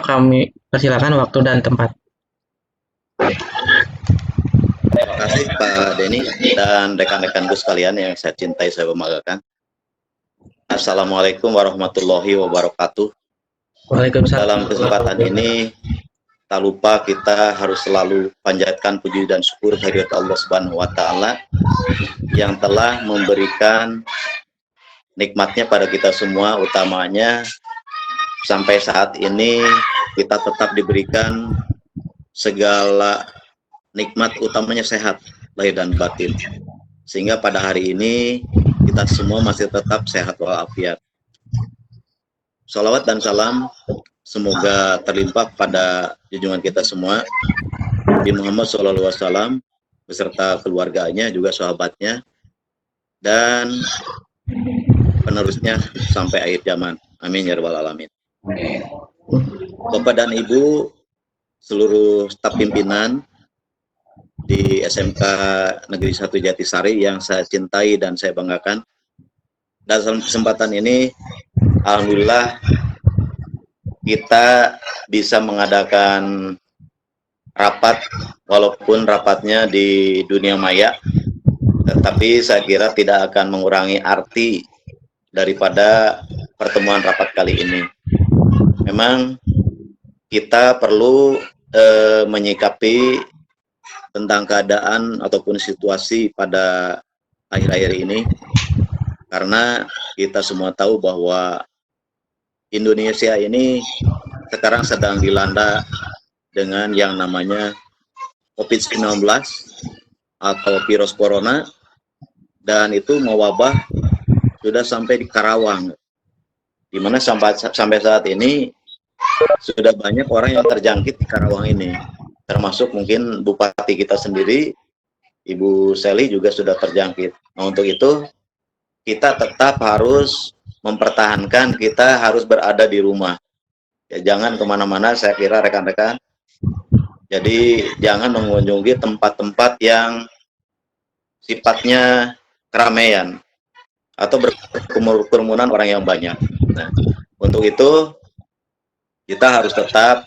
kami persilakan waktu dan tempat. Terima kasih Pak Denny dan rekan-rekanku sekalian yang saya cintai, saya banggakan. Assalamualaikum warahmatullahi wabarakatuh. Waalaikumsalam. Dalam kesempatan ini, tak lupa kita harus selalu panjatkan puji dan syukur kehadirat Allah Subhanahu wa Ta'ala yang telah memberikan nikmatnya pada kita semua, utamanya sampai saat ini kita tetap diberikan segala nikmat, utamanya sehat lahir dan batin, sehingga pada hari ini kita semua masih tetap sehat walafiat. Salawat dan salam semoga terlimpah pada junjungan kita semua, Nabi Muhammad SAW beserta keluarganya, juga sahabatnya, dan penerusnya sampai akhir zaman. Amin ya rabbal alamin. Bapak dan Ibu, seluruh staf pimpinan di SMK Negeri 1 Jatisari yang saya cintai dan saya banggakan. Dalam kesempatan ini, alhamdulillah kita bisa mengadakan rapat, walaupun rapatnya di dunia maya, tetapi saya kira tidak akan mengurangi arti daripada pertemuan rapat kali ini. Memang kita perlu menyikapi tentang keadaan ataupun situasi pada akhir-akhir ini, karena kita semua tahu bahwa Indonesia ini sekarang sedang dilanda dengan yang namanya COVID-19 atau virus corona, dan itu mewabah sudah sampai di Karawang, di mana sampai saat ini sudah banyak orang yang terjangkit di Karawang ini, termasuk mungkin Bupati kita sendiri, Ibu Seli juga sudah terjangkit. Nah, untuk itu kita tetap harus mempertahankan, kita harus berada di rumah. Ya, jangan kemana-mana, saya kira rekan-rekan. Jadi jangan mengunjungi tempat-tempat yang sifatnya keramaian atau berkerumunan orang yang banyak. Nah, untuk itu kita harus tetap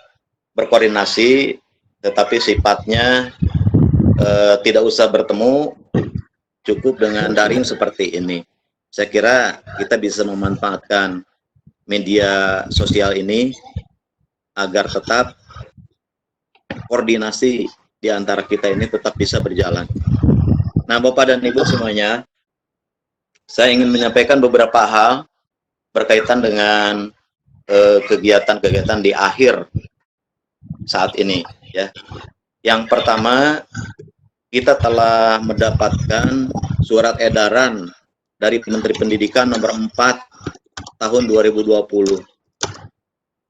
berkoordinasi, tetapi sifatnya tidak usah bertemu, cukup dengan daring seperti ini. Saya kira kita bisa memanfaatkan media sosial ini agar tetap koordinasi di antara kita ini tetap bisa berjalan. Nah, Bapak dan Ibu semuanya, saya ingin menyampaikan beberapa hal berkaitan dengan kegiatan-kegiatan di akhir saat ini, ya. Yang pertama, kita telah mendapatkan surat edaran dari Menteri Pendidikan nomor 4 tahun 2020.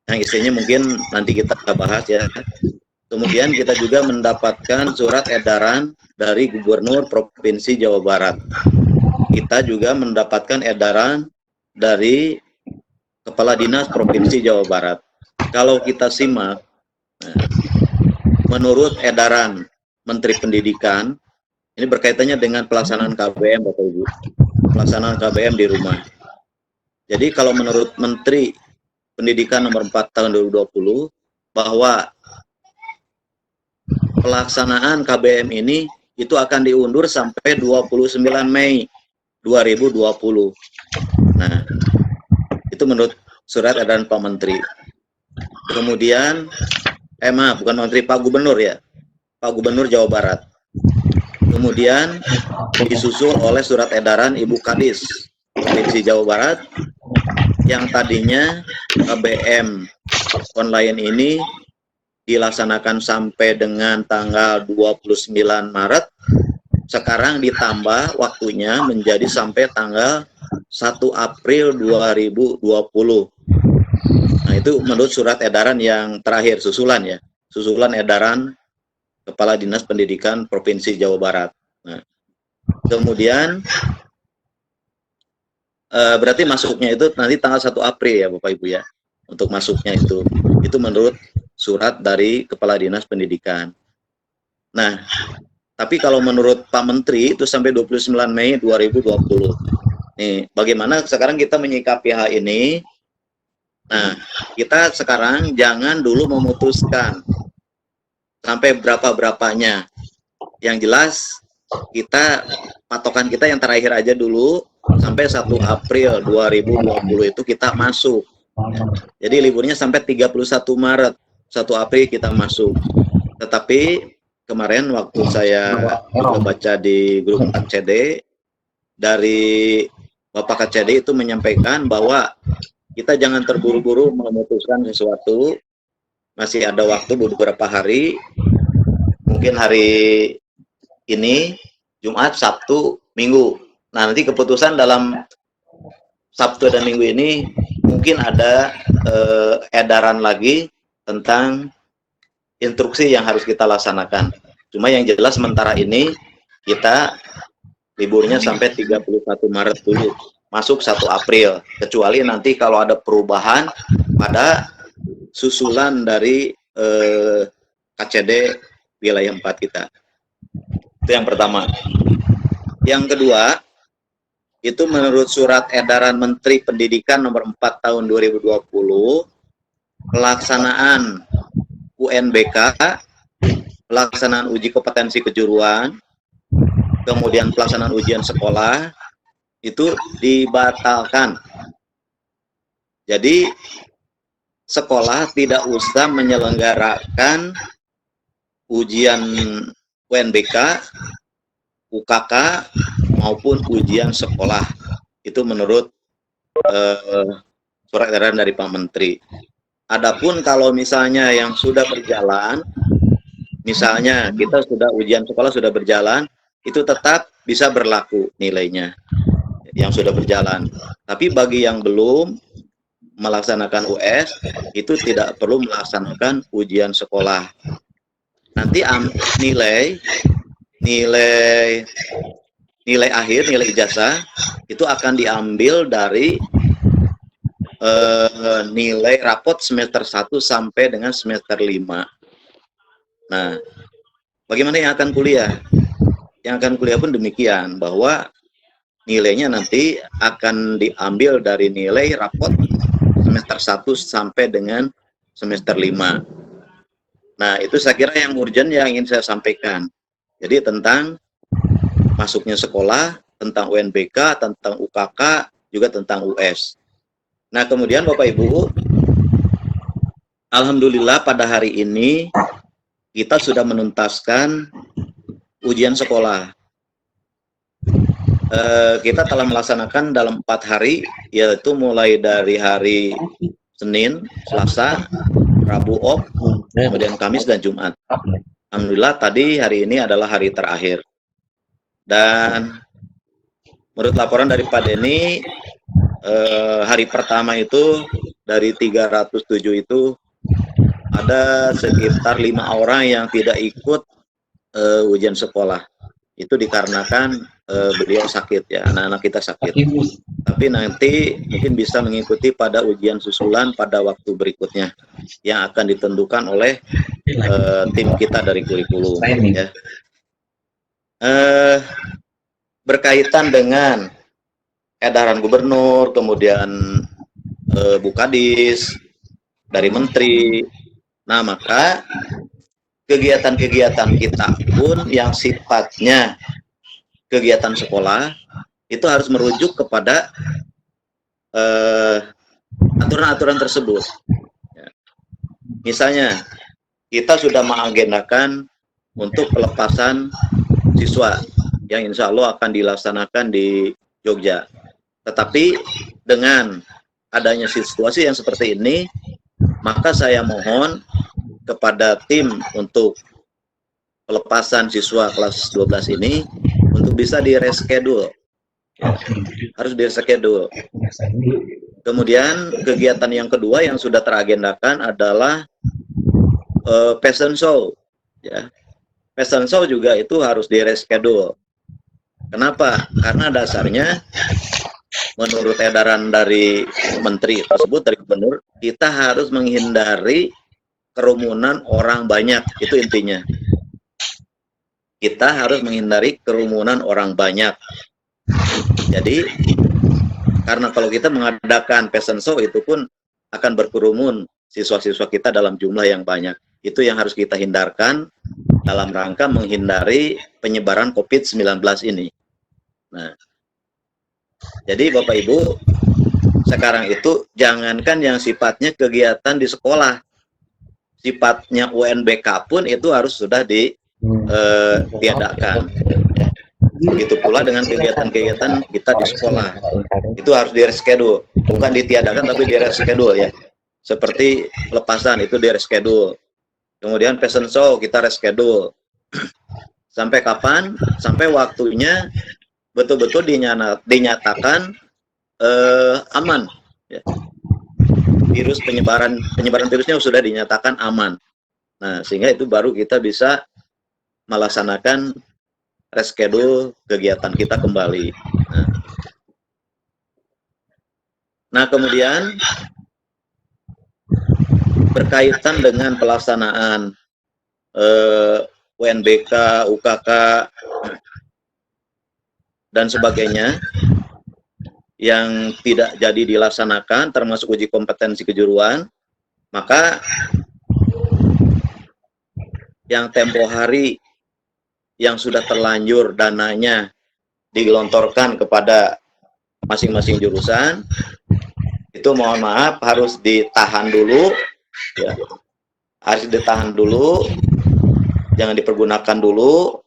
Yang isinya mungkin nanti kita bahas, ya. Kemudian kita juga mendapatkan surat edaran dari Gubernur Provinsi Jawa Barat. Kita juga mendapatkan edaran dari Kepala Dinas Provinsi Jawa Barat. Kalau kita simak, menurut edaran Menteri Pendidikan, ini berkaitannya dengan pelaksanaan KBM, Bapak Ibu. Pelaksanaan KBM di rumah. Jadi kalau menurut Menteri Pendidikan nomor 4 tahun 2020, bahwa pelaksanaan KBM ini itu akan diundur sampai 29 Mei 2020. Nah, itu menurut surat edaran Pak Menteri. Kemudian, bukan Menteri, Pak Gubernur, ya, Pak Gubernur Jawa Barat. Kemudian disusul oleh surat edaran Ibu Kadis Provinsi Jawa Barat, yang tadinya KBM online ini dilaksanakan sampai dengan tanggal 29 Maret, sekarang ditambah waktunya menjadi sampai tanggal 1 April 2020. Nah, itu menurut surat edaran yang terakhir, susulan, ya, susulan edaran Kepala Dinas Pendidikan Provinsi Jawa Barat. Nah, kemudian berarti masuknya itu nanti tanggal 1 April, ya Bapak Ibu, ya, untuk masuknya itu menurut surat dari Kepala Dinas Pendidikan. Nah, tapi kalau menurut Pak Menteri itu sampai 29 Mei 2020. Nih, bagaimana sekarang kita menyikapi hal ini? Nah, kita sekarang jangan dulu memutuskan sampai berapa-berapanya. Yang jelas kita patokan kita yang terakhir aja dulu sampai 1 April 2020 itu kita masuk. Jadi liburnya sampai 31 Maret, 1 April kita masuk. Tetapi kemarin waktu saya baca di grup KCD, dari Bapak KCD itu menyampaikan bahwa kita jangan terburu-buru memutuskan sesuatu, masih ada waktu beberapa hari, mungkin hari ini, Jumat, Sabtu, Minggu. Nah, nanti keputusan dalam Sabtu dan Minggu ini mungkin ada edaran lagi tentang instruksi yang harus kita laksanakan. Cuma yang jelas sementara ini kita liburnya sampai 31 Maret dulu, masuk 1 April. Kecuali nanti kalau ada perubahan pada susulan dari KCD wilayah 4 kita. Itu yang pertama. Yang kedua, itu menurut surat edaran Menteri Pendidikan nomor 4 tahun 2020, pelaksanaan UNBK, pelaksanaan uji kompetensi kejuruan, kemudian pelaksanaan ujian sekolah, itu dibatalkan. Jadi, sekolah tidak usah menyelenggarakan ujian UNBK, UKK, maupun ujian sekolah. Itu menurut surat edaran dari Pak Menteri. Adapun kalau misalnya yang sudah berjalan, misalnya kita sudah ujian sekolah sudah berjalan, itu tetap bisa berlaku nilainya yang sudah berjalan. Tapi bagi yang belum melaksanakan US, itu tidak perlu melaksanakan ujian sekolah. Nanti nilai akhir, nilai ijazah itu akan diambil dari nilai rapot semester 1 sampai dengan semester 5. Nah, bagaimana yang akan kuliah? Yang akan kuliah pun demikian, bahwa nilainya nanti akan diambil dari nilai rapot semester 1 sampai dengan semester 5. Nah, itu saya kira yang urgent yang ingin saya sampaikan. Jadi tentang masuknya sekolah, tentang UNBK, tentang UKK, juga tentang US. Nah, kemudian Bapak Ibu, alhamdulillah pada hari ini kita sudah menuntaskan ujian sekolah. Kita telah melaksanakan dalam 4 hari, yaitu mulai dari hari Senin, Selasa, Rabu off, kemudian Kamis dan Jumat. Alhamdulillah tadi hari ini adalah hari terakhir. Dan menurut laporan dari Pak Denny, hari pertama itu dari 307 itu ada sekitar 5 orang yang tidak ikut ujian sekolah. Itu dikarenakan beliau sakit ya, anak-anak kita sakit. Tapi nanti mungkin bisa mengikuti pada ujian susulan pada waktu berikutnya yang akan ditentukan oleh tim kita dari kurikulum. Ya. Berkaitan dengan edaran gubernur, kemudian Bukadis, dari menteri. Nah, maka kegiatan-kegiatan kita pun yang sifatnya kegiatan sekolah itu harus merujuk kepada aturan-aturan tersebut. Misalnya, kita sudah mengagendakan untuk pelepasan siswa yang insya Allah akan dilaksanakan di Jogja. Tetapi dengan adanya situasi yang seperti ini, maka saya mohon kepada tim untuk pelepasan siswa kelas 12 ini untuk bisa di-reschedule. Ya, harus di-reschedule. Kemudian kegiatan yang kedua yang sudah teragendakan adalah fashion show. Ya. Fashion show juga itu harus di-reschedule. Kenapa? Karena dasarnya menurut edaran dari menteri tersebut, dari gubernur, kita harus menghindari kerumunan orang banyak. Itu intinya. Kita harus menghindari kerumunan orang banyak. Jadi, karena kalau kita mengadakan fashion show itu pun akan berkerumun siswa-siswa kita dalam jumlah yang banyak. Itu yang harus kita hindarkan dalam rangka menghindari penyebaran COVID-19 ini. Nah, jadi Bapak Ibu, sekarang itu jangankan yang sifatnya kegiatan di sekolah, sifatnya UNBK pun itu harus sudah ditiadakan. Begitu pula dengan kegiatan-kegiatan kita di sekolah, itu harus di-reschedule, bukan ditiadakan tapi di-reschedule ya. Seperti lepasan itu di-reschedule. Kemudian fashion show kita reschedule. Sampai kapan? Sampai waktunya betul-betul dinyatakan aman. Ya. Penyebaran virusnya sudah dinyatakan aman. Nah, sehingga itu baru kita bisa melaksanakan reschedule kegiatan kita kembali. Nah, kemudian berkaitan dengan pelaksanaan UNBK, UKK, dan sebagainya yang tidak jadi dilaksanakan, termasuk uji kompetensi kejuruan, maka yang tempo hari yang sudah terlanjur dananya digelontorkan kepada masing-masing jurusan, itu mohon maaf harus ditahan dulu, ya. Harus ditahan dulu, jangan dipergunakan dulu,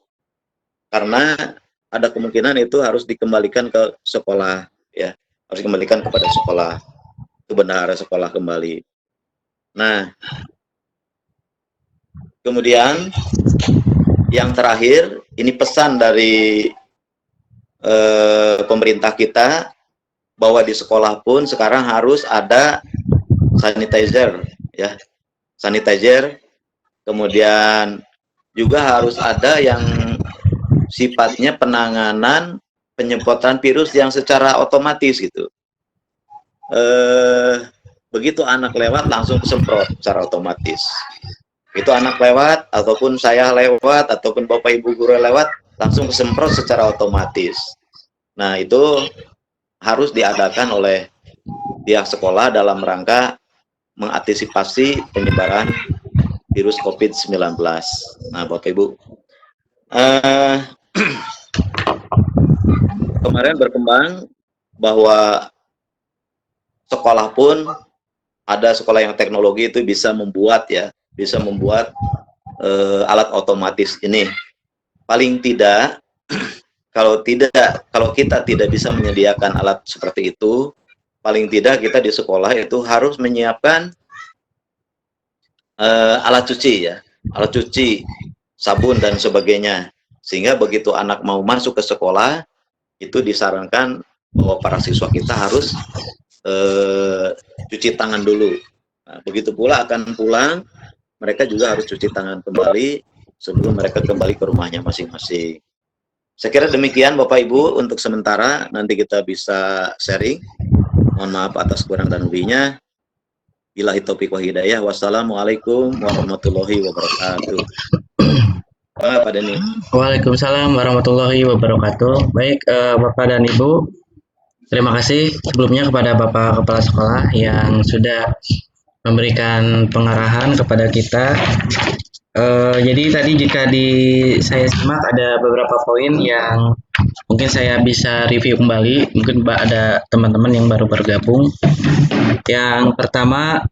karena ada kemungkinan itu harus dikembalikan ke sekolah, ya, harus dikembalikan kepada sekolah, itu bendahara sekolah kembali. Nah, kemudian yang terakhir, ini pesan dari pemerintah kita, bahwa di sekolah pun sekarang harus ada sanitizer, ya, sanitizer. Kemudian juga harus ada yang sifatnya penanganan penyemprotan virus yang secara otomatis gitu. Begitu anak lewat langsung semprot secara otomatis. Itu anak lewat, ataupun saya lewat, ataupun Bapak Ibu guru lewat, langsung semprot secara otomatis. Nah, itu harus diadakan oleh pihak sekolah dalam rangka mengantisipasi penyebaran virus COVID-19. Nah, Bapak Ibu, kemarin berkembang bahwa sekolah pun ada sekolah yang teknologi itu bisa membuat alat otomatis ini. Paling tidak, kalau kita tidak bisa menyediakan alat seperti itu, paling tidak kita di sekolah itu harus menyiapkan alat cuci, ya, alat cuci, sabun dan sebagainya, sehingga begitu anak mau masuk ke sekolah itu disarankan bahwa para siswa kita harus cuci tangan dulu. Nah, begitu pula akan pulang, mereka juga harus cuci tangan kembali sebelum mereka kembali ke rumahnya masing-masing. Saya kira demikian Bapak Ibu untuk sementara, nanti kita bisa sharing. Mohon maaf atas kurang dan lebihnya. Billahi taufiq wa hidayah. Wassalamualaikum warahmatullahi wabarakatuh. Pak Deni. Waalaikumsalam warahmatullahi wabarakatuh. Baik, Bapak dan Ibu, terima kasih sebelumnya kepada Bapak Kepala Sekolah yang sudah memberikan pengarahan kepada kita. Jadi tadi jika saya simak ada beberapa poin yang mungkin saya bisa review kembali. Mungkin ada teman-teman yang baru bergabung. Yang pertama,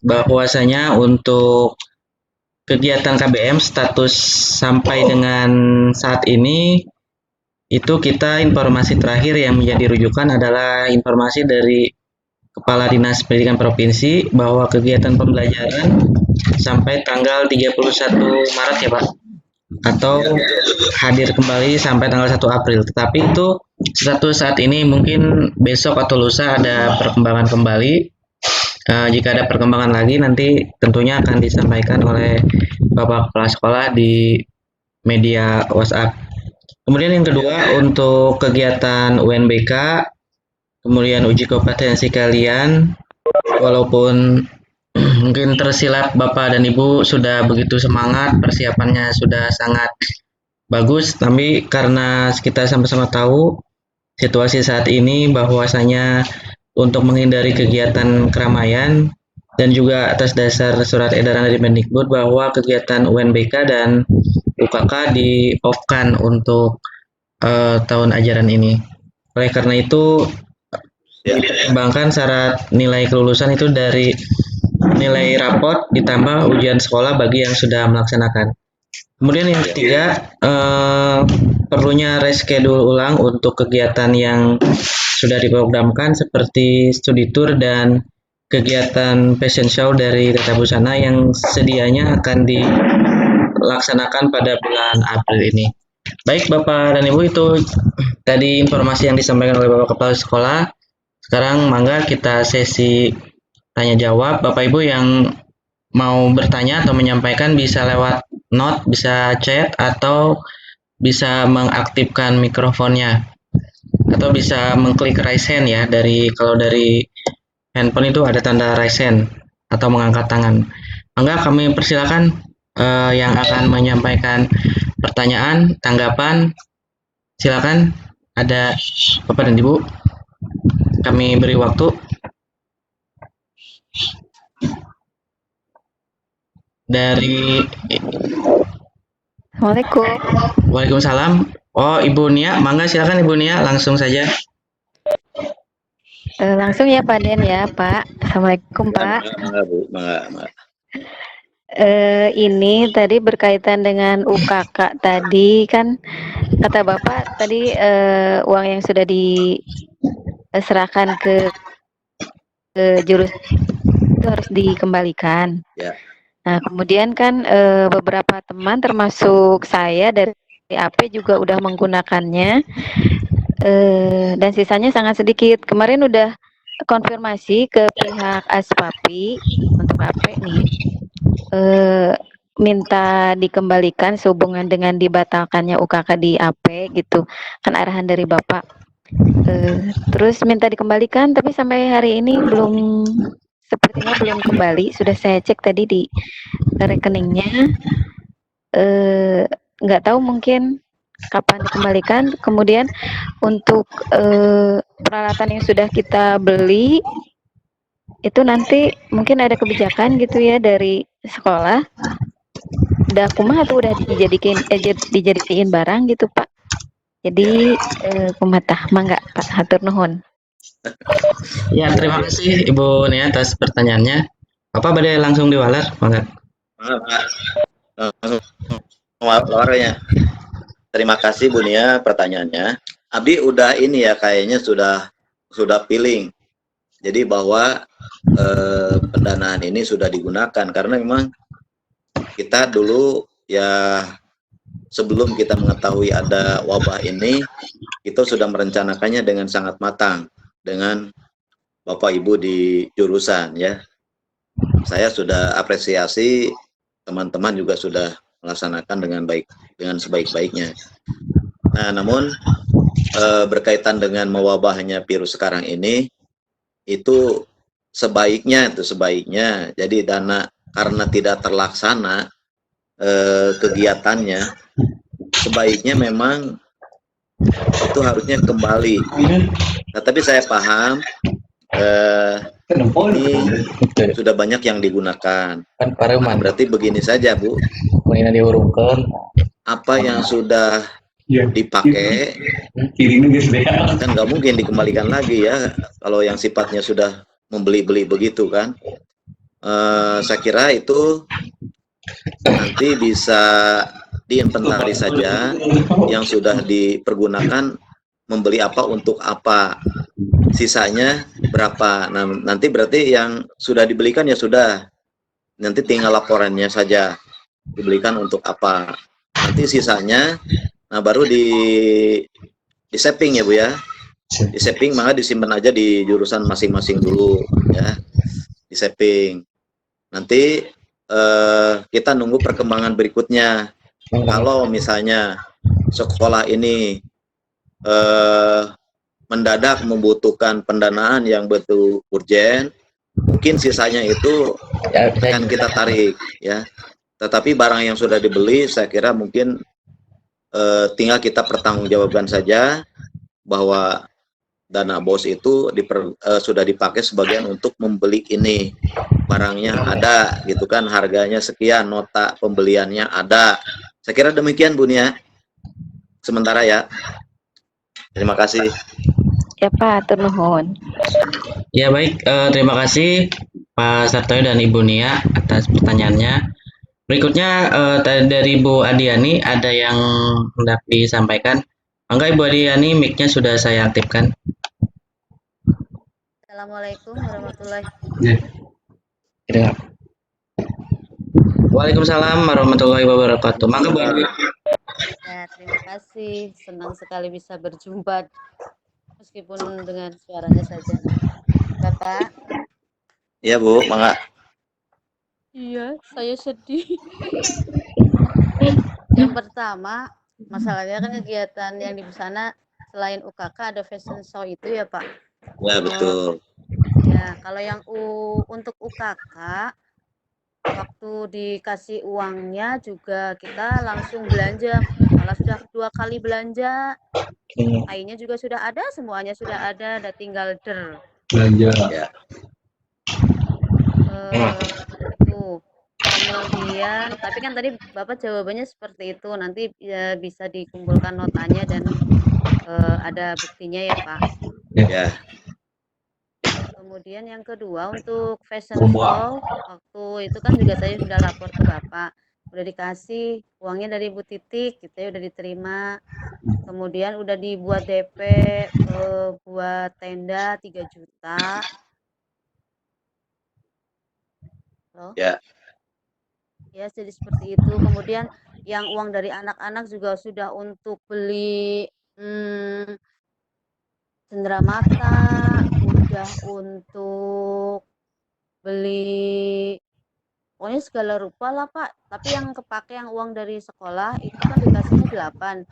bahwasanya untuk kegiatan KBM status sampai dengan saat ini itu kita informasi terakhir yang menjadi rujukan adalah informasi dari Kepala Dinas Pendidikan Provinsi bahwa kegiatan pembelajaran sampai tanggal 31 Maret ya Pak, atau hadir kembali sampai tanggal 1 April. Tetapi itu status saat ini, mungkin besok atau lusa ada perkembangan kembali. Jika ada perkembangan lagi nanti tentunya akan disampaikan oleh Bapak Kepala Sekolah di media WhatsApp. Kemudian yang kedua, untuk kegiatan UNBK, kemudian uji kompetensi kalian, walaupun mungkin tersilap Bapak dan Ibu sudah begitu semangat, persiapannya sudah sangat bagus, tapi karena kita sama-sama tahu situasi saat ini bahwasanya untuk menghindari kegiatan keramaian dan juga atas dasar surat edaran dari Mendikbud bahwa kegiatan UNBK dan UKK di-off-kan untuk tahun ajaran ini. Oleh karena itu, Ya. dipertimbangkan syarat nilai kelulusan itu dari nilai rapot ditambah ujian sekolah bagi yang sudah melaksanakan. Kemudian yang ketiga, perlunya reschedule ulang untuk kegiatan yang sudah diprogramkan seperti studi tour dan kegiatan fashion show dari Tata Busana yang sedianya akan dilaksanakan pada bulan April ini. Baik Bapak dan Ibu, itu tadi informasi yang disampaikan oleh Bapak Kepala Sekolah. Sekarang mangga kita sesi tanya jawab. Bapak Ibu yang mau bertanya atau menyampaikan bisa lewat note, bisa chat, atau bisa mengaktifkan mikrofonnya, atau bisa mengklik raise hand ya. Kalau dari handphone itu ada tanda raise hand atau mengangkat tangan. Mangga kami persilakan yang akan menyampaikan pertanyaan, tanggapan, silakan. Ada Bapak dan Ibu, kami beri waktu. Dari Assalamualaikum. Waalaikumsalam. Oh, Ibu Nia, mangga silakan Ibu Nia, langsung saja. Langsung ya Pak Den ya Pak. Assalamualaikum Pak. Mangga, Bu. Mangga. Ini tadi berkaitan dengan UKK tadi kan kata Bapak tadi uang yang sudah diserahkan ke jurusan itu harus dikembalikan. Ya. Nah kemudian kan beberapa teman termasuk saya dari AP juga udah menggunakannya dan sisanya sangat sedikit. Kemarin udah konfirmasi ke pihak Aspapi untuk AP nih. Minta dikembalikan sehubungan dengan dibatalkannya UKK di AP gitu kan arahan dari Bapak. Terus minta dikembalikan tapi sampai hari ini sepertinya belum kembali. Sudah saya cek tadi di rekeningnya, nggak tahu mungkin kapan dikembalikan. Kemudian untuk peralatan yang sudah kita beli itu nanti mungkin ada kebijakan gitu ya dari sekolah. Udah kumaha tuh udah dijadiin barang gitu Pak. Jadi kumatah mangga Pak hatur nuhun. Ya, terima kasih Ibu Nia atas pertanyaannya. Apa badai langsung diwaler, mangga? Lawarnya. Terima kasih Bu Nia pertanyaannya. Abi udah ini ya kayaknya sudah feeling. Jadi bahwa pendanaan ini sudah digunakan karena memang kita dulu ya sebelum kita mengetahui ada wabah ini kita sudah merencanakannya dengan sangat matang dengan Bapak Ibu di jurusan ya. Saya sudah apresiasi, teman-teman juga sudah melaksanakan dengan sebaik-baiknya. Nah, namun berkaitan dengan mewabahnya virus sekarang ini itu sebaiknya jadi dana karena tidak terlaksana kegiatannya sebaiknya memang itu harusnya kembali. Nah, tapi saya paham ini sudah banyak yang digunakan. Nah, berarti begini saja Bu, apa yang sudah dipakai kan nggak mungkin dikembalikan lagi ya kalau yang sifatnya sudah membeli-beli begitu kan. Saya kira itu nanti bisa diinventaris saja yang sudah dipergunakan membeli apa untuk apa, sisanya berapa. Nah, nanti berarti yang sudah dibelikan ya sudah, nanti tinggal laporannya saja dibelikan untuk apa, nanti sisanya nah baru di saving ya Bu ya, di saving maka disimpan aja di jurusan masing-masing dulu ya, di saving. Nanti kita nunggu perkembangan berikutnya. Kalau misalnya sekolah ini mendadak membutuhkan pendanaan yang betul urgent, mungkin sisanya itu akan kita tarik ya. Tetapi barang yang sudah dibeli saya kira mungkin tinggal kita pertanggungjawabkan saja bahwa dana BOS itu sudah dipakai sebagian untuk membeli ini. Barangnya ada gitu kan, harganya sekian, nota pembeliannya ada. Saya kira demikian Bu Nia. Sementara ya. Terima kasih. Ya Pak, atur nuhun. Ya baik, terima kasih Pak Sartoyo dan Ibu Nia atas pertanyaannya. Berikutnya dari Bu Adiani ada yang hendak disampaikan. Enggak, Ibu Adiani, mic-nya sudah saya aktifkan. Assalamualaikum warahmatullahi Ya. Waalaikumsalam warahmatullahi wabarakatuh. Maka Bu Adiani. Ya, terima kasih. Senang sekali bisa berjumpa meskipun dengan suaranya saja. Bapak? Iya Bu, mangga. Iya, saya sedih. Yang pertama, masalahnya kan kegiatan yang di sana selain UKK ada fashion show itu ya Pak. Ya betul. Ya, kalau yang untuk UKK waktu dikasih uangnya juga kita langsung belanja, malah sudah 2 kali belanja. AI-nya juga sudah ada, semuanya sudah ada tinggal Belanja. Ya. Itu. Kemudian, tapi kan tadi Bapak jawabannya seperti itu, nanti ya bisa dikumpulkan notanya dan ada buktinya ya Pak. Ya. Kemudian yang kedua untuk fashion show, waktu itu kan juga saya sudah lapor ke Bapak, udah dikasih uangnya dari Bu Titik, gitu ya, udah diterima. Kemudian udah dibuat DP buat tenda 3 juta. Loh. Ya. Ya, jadi seperti itu. Kemudian yang uang dari anak-anak juga sudah untuk beli cenderamata, udah untuk beli pokoknya segala rupa lah Pak. Tapi yang kepake yang uang dari sekolah itu kan dikasihnya 8.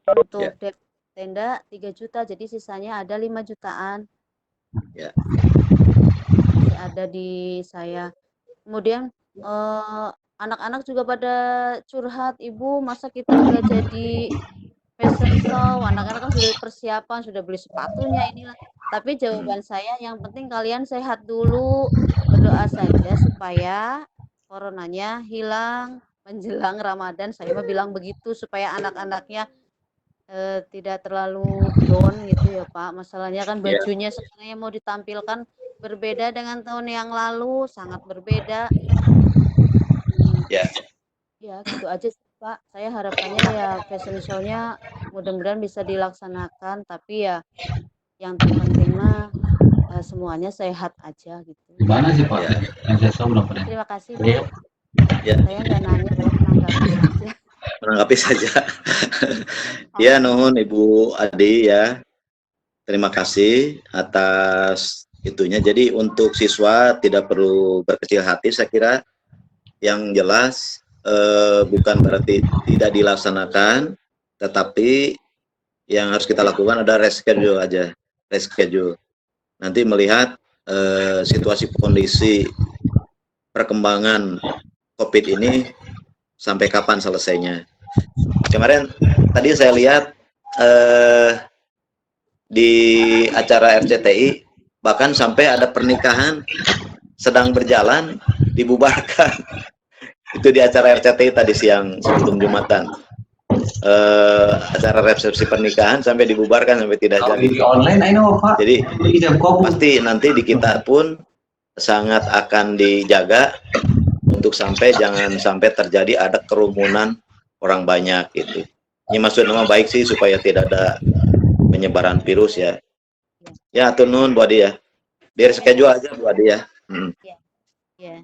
Untuk DP tenda 3 juta, jadi sisanya ada 5 jutaan. Ya. Masih ada di saya. Kemudian anak-anak juga pada curhat, Ibu masa kita nggak jadi fashion show, anak-anak kan sudah persiapan, sudah beli sepatunya inilah. Tapi jawaban saya yang penting kalian sehat dulu, berdoa saja supaya coronanya hilang menjelang Ramadan. Saya mah bilang begitu supaya anak-anaknya tidak terlalu down gitu ya Pak. Masalahnya kan bajunya sekarang yang mau ditampilkan berbeda dengan tahun yang lalu, sangat berbeda. Ya. Ya gitu aja sih Pak. Saya harapannya ya fashion show-nya mudah-mudahan bisa dilaksanakan, tapi ya yang terpenting mah semuanya sehat aja gitu. Gimana sih Pak? Terima kasih Bu. Ya. Saya nggak nanya ya, menanggapi saja. Menanggapi saja. Ya, nuhun Ibu Adi ya. Terima kasih atas itunya. Jadi untuk siswa tidak perlu berkecil hati, saya kira yang jelas bukan berarti tidak dilaksanakan, tetapi yang harus kita lakukan ada reschedule aja, reschedule. Nanti melihat situasi kondisi perkembangan COVID ini sampai kapan selesainya. Kemarin tadi saya lihat di acara RCTI bahkan sampai ada pernikahan sedang berjalan dibubarkan. Itu di acara RCTI tadi siang sebelum Jumatan. Acara resepsi pernikahan sampai dibubarkan sampai tidak jadi. Jadi pasti nanti di kita pun sangat akan dijaga untuk jangan sampai terjadi ada kerumunan orang banyak gitu. Ini maksud nama baik sih supaya tidak ada penyebaran virus ya. Ya tunun Bu Adi ya. Biar schedule aja Bu Adi ya. Ya.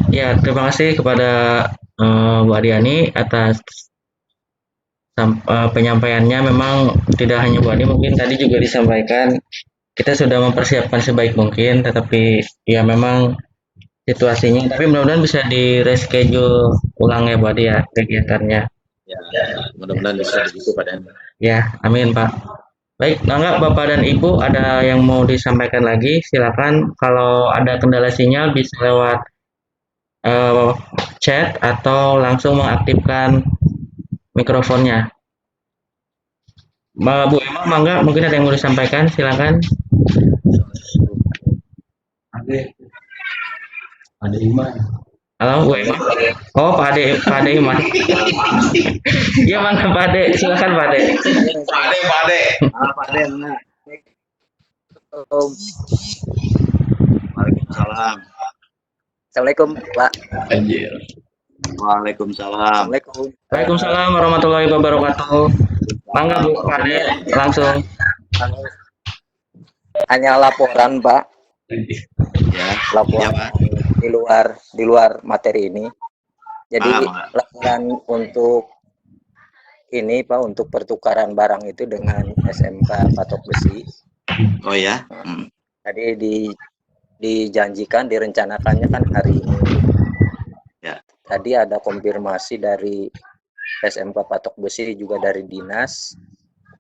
Ya, terima kasih kepada Bu Adiani atas penyampaiannya. Memang tidak hanya Bu Adi, mungkin tadi juga disampaikan kita sudah mempersiapkan sebaik mungkin, tetapi ya memang situasinya, tapi mudah-mudahan bisa di reschedule ulang ya Bu Adi ya kegiatannya. Ya, mudah-mudahan bisa begitu Pak Dan. Ya, amin Pak. Baik, enggak Bapak dan Ibu ada yang mau disampaikan lagi? Silakan. Kalau ada kendala sinyal bisa lewat chat atau langsung mengaktifkan mikrofonnya. Bu Emma, mangga mungkin ada yang mau disampaikan, silakan. Halo, Bu Emma. Oh, Pak Ade Iman. Iya, mangga Pak Ade, silakan Pak Ade. Pade. Pade, mana? Waalaikumsalam. Assalamualaikum, Pak. Anjir. Waalaikumsalam. Assalamualaikum. Waalaikumsalam warahmatullahi wabarakatuh. Mangga Bu Pak Ade, langsung. Hanya laporan, Pak. Ya, Laporan Pak. di luar materi ini. Jadi Mangga. laporan untuk ini, Pak, untuk pertukaran barang itu dengan SMK Patok Besi. Oh ya. Tadi dijanjikan, direncanakannya kan hari ini. Ya. Tadi ada konfirmasi dari SMK Patok Besi juga dari dinas.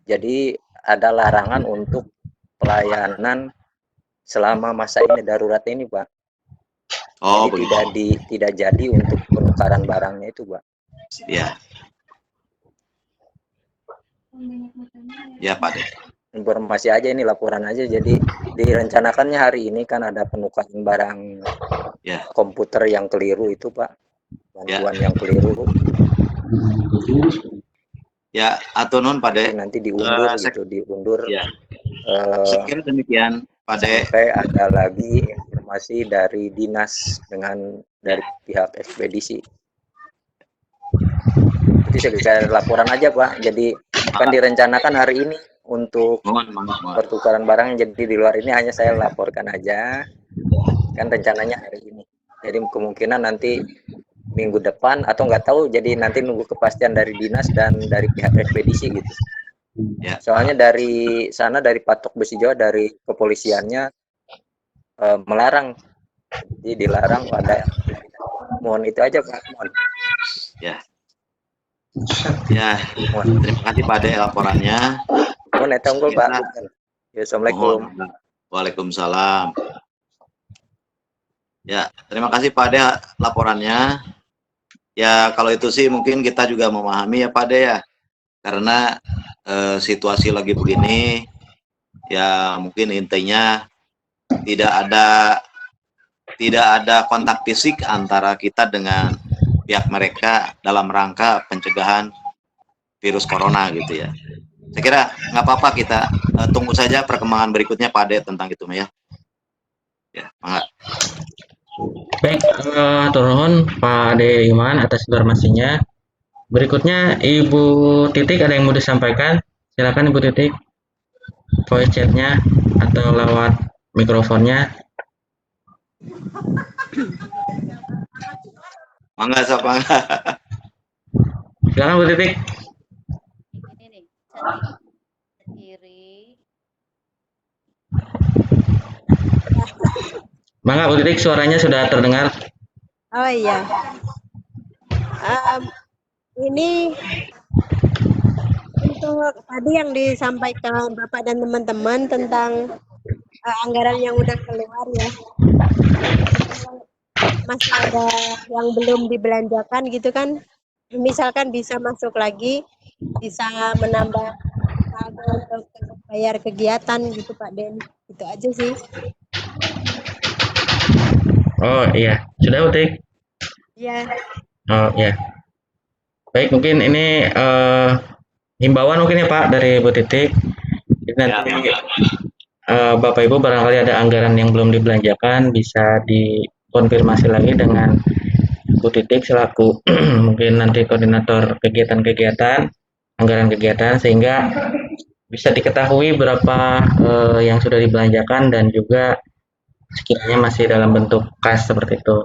Jadi ada larangan untuk pelayanan selama masa ini darurat ini, Pak. Oh, Jadi tidak jadi untuk penukaran barangnya itu, Pak. Ya. Ya, Pak De. Informasi aja ini, laporan aja. Jadi direncanakannya hari ini kan ada penukaran barang Ya. komputer yang keliru itu, Pak. Bantuan yang keliru. Ya, atau non Pak De. Nanti diundur gitu, diundur. Ya. Sekira demikian, Pak De. Sampai ada lagi informasi dari dinas dari pihak ekspedisi. Itu saya laporan aja, Pak. Jadi kan direncanakan hari ini untuk pertukaran barang, jadi di luar ini hanya saya laporkan aja. Kan rencananya hari ini. Jadi kemungkinan nanti minggu depan atau nggak tahu, jadi nanti nunggu kepastian dari dinas dan dari pihak ekspedisi gitu. Ya. Soalnya dari sana, dari Patok Besi Jawa, dari kepolisiannya melarang. Jadi dilarang pada. Mohon itu aja, Pak. Mohon. Ya. Ya, terima kasih Pak De laporannya. Mohon eta unggul, Pak. Ya, Assalamualaikum. Waalaikumsalam. Ya, terima kasih Pak De laporannya. Ya, kalau itu sih mungkin kita juga memahami ya Pak De ya. Karena situasi lagi begini, ya mungkin intinya tidak ada kontak fisik antara kita dengan pihak mereka dalam rangka pencegahan virus corona gitu ya. Saya kira nggak apa-apa, kita tunggu saja perkembangan berikutnya Pak De tentang itu ya. Ya, mangga. Baik, turun Pak Ade Iman atas informasinya. Berikutnya Ibu Titik, ada yang mau disampaikan? Silakan Ibu Titik. Voice chat-nya atau lewat mikrofonnya. Mangga, sok mangga. Silakan Bu Titik. Ini nih, cantik kiri. Mangga Bu Titik, suaranya sudah terdengar. Oh iya. Ini untuk tadi yang disampaikan Bapak dan teman-teman tentang anggaran yang udah keluar ya. Masih ada yang belum dibelanjakan gitu kan. Misalkan bisa masuk lagi, bisa menambah saldo untuk bayar kegiatan gitu Pak Den. Itu aja sih. Oh iya, sudah Bu Titik? Iya. Oh iya. Baik, mungkin ini himbauan mungkin ya Pak dari Bu Titik. Jadi nanti Bapak Ibu barangkali ada anggaran yang belum dibelanjakan, bisa dikonfirmasi lagi dengan Bu Titik selaku mungkin nanti koordinator kegiatan-kegiatan, anggaran kegiatan, sehingga bisa diketahui berapa yang sudah dibelanjakan dan juga sekiranya masih dalam bentuk kas seperti itu.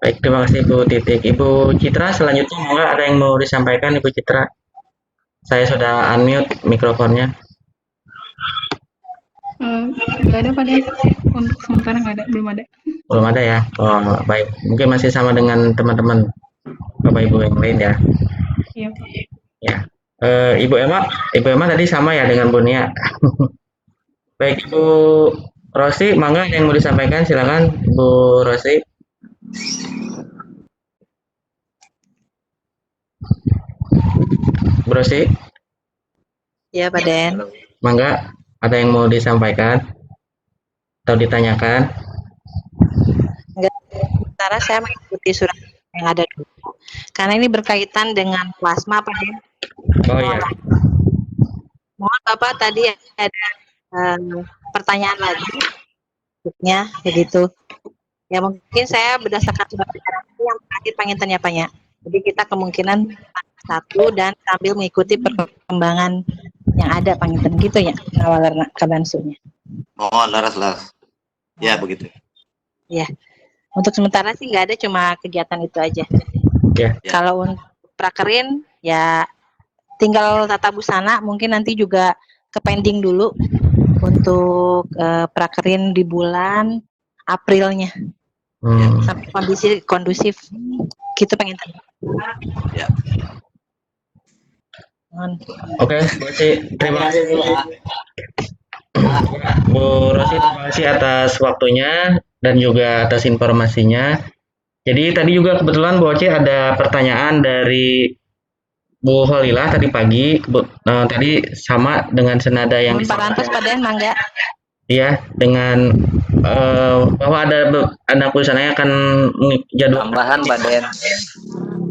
Baik, terima kasih Bu Titik. Ibu Citra, selanjutnya mungkin ada yang mau disampaikan Ibu Citra? Saya sudah unmute mikrofonnya. Nggak ada Pak De, untuk sementara nggak ada, belum ada. Belum ada ya? Oh, baik. Mungkin masih sama dengan teman-teman Bapak Ibu yang lain ya? Iya Pak. Ya. Ibu Emma tadi sama ya dengan Bu Nia? Baik, Ibu Rosi, mangga yang mau disampaikan, silakan Bu Rosi. Bu Rosi? Ya, Pak Den. Mangga, ada yang mau disampaikan atau ditanyakan? Enggak, sementara saya mengikuti surat yang ada dulu. Karena ini berkaitan dengan plasma, Pak Den. Oh iya. Mohon Bapak tadi ada pertanyaan lagi, ya begitu. Ya mungkin saya berdasarkan surat edaran yang terakhir panginten ya Pak ya. Jadi kita kemungkinan satu dan sambil mengikuti perkembangan yang ada panginten gitu ya awal kabansunya. Mohon laras. Ya begitu. Ya. Untuk sementara sih nggak ada, cuma kegiatan itu aja. Ya. Kalau untuk prakerin ya tinggal tata busana, mungkin nanti juga ke pending dulu untuk prakerin di bulan Aprilnya. Sampai kondisi kondusif gitu pengen tanya. Ya. Oke, Bu Rosi, terima kasih Bu Rosi, terima kasih atas waktunya dan juga atas informasinya. Jadi tadi juga kebetulan Bu Oci ada pertanyaan dari Bu Holilah tadi pagi, tadi sama dengan senada yang Pak Rantos, Pak Den, mangga. Iya, dengan bahwa ada anak perusahaan yang akan jadwal Tambahan, Pak Den.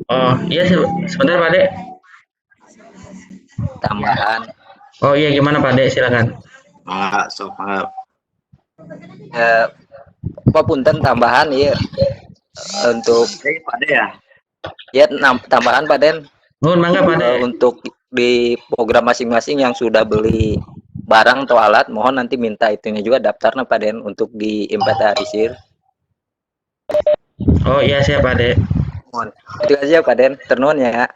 Oh iya, sebentar Pak Dek. Tambahan. Oh iya, gimana Pak Dek, silakan. Maaf. Pak Punten tambahan ya untuk Pak Den ya. ya tambahan Pak Den. Nuhun mangga Pak Dek. Untuk di program masing-masing yang sudah beli barang atau alat, mohon nanti minta itunya juga daftarnya Pak Den untuk diinventarisir. Oh iya, siap Pak Dek. Mohon. Itu aja Pak Den, ternuhun ya.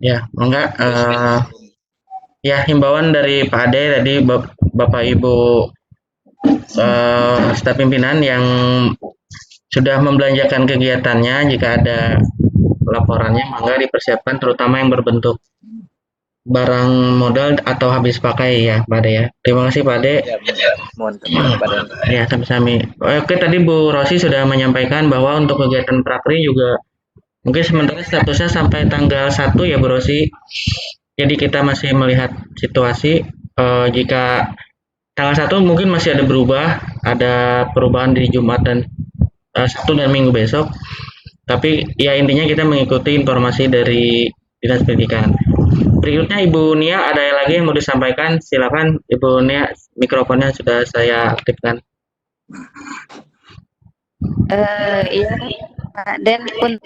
Ya, mangga. Ya, himbauan dari Pak Ade tadi, Bapak Ibu staf pimpinan yang sudah membelanjakan kegiatannya, jika ada laporannya mangga dipersiapkan, terutama yang berbentuk barang modal atau habis pakai ya Pak Ade ya. Terima kasih Pak Ade. Ya, mohon Pak Den. Ya, sami-sami. Oke, tadi Bu Rosi sudah menyampaikan bahwa untuk kegiatan prakri juga mungkin sementara statusnya sampai tanggal 1 ya Bu Rosi. Jadi kita masih melihat situasi, jika tanggal 1 mungkin masih ada perubahan di Jumat dan Sabtu dan Minggu besok. Tapi ya intinya kita mengikuti informasi dari Dinas Pendidikan. Berikutnya Ibu Nia, ada lagi yang mau disampaikan? Silakan Ibu Nia, mikrofonnya sudah saya aktifkan. Iya Pak Den, pun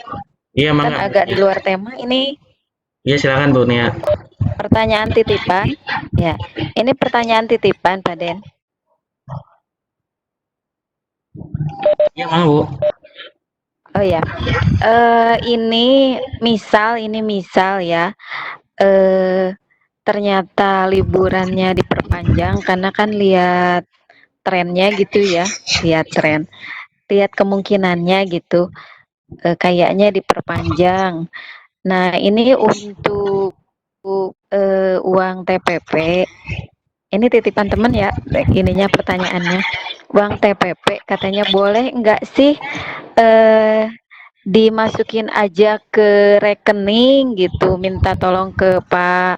Iya, kan agak di luar tema ini. Iya, silakan Bu Nia. Pertanyaan titipan. Ya, ini pertanyaan titipan Pak Den. Iya, mau Bu. Oh ya, ini misal ya, ternyata liburannya diperpanjang karena kan lihat trennya gitu ya, lihat kemungkinannya gitu, kayaknya diperpanjang. Nah ini untuk uang TPP, ini titipan temen ya, ininya pertanyaannya, uang TPP katanya boleh nggak sih dimasukin aja ke rekening gitu, minta tolong ke Pak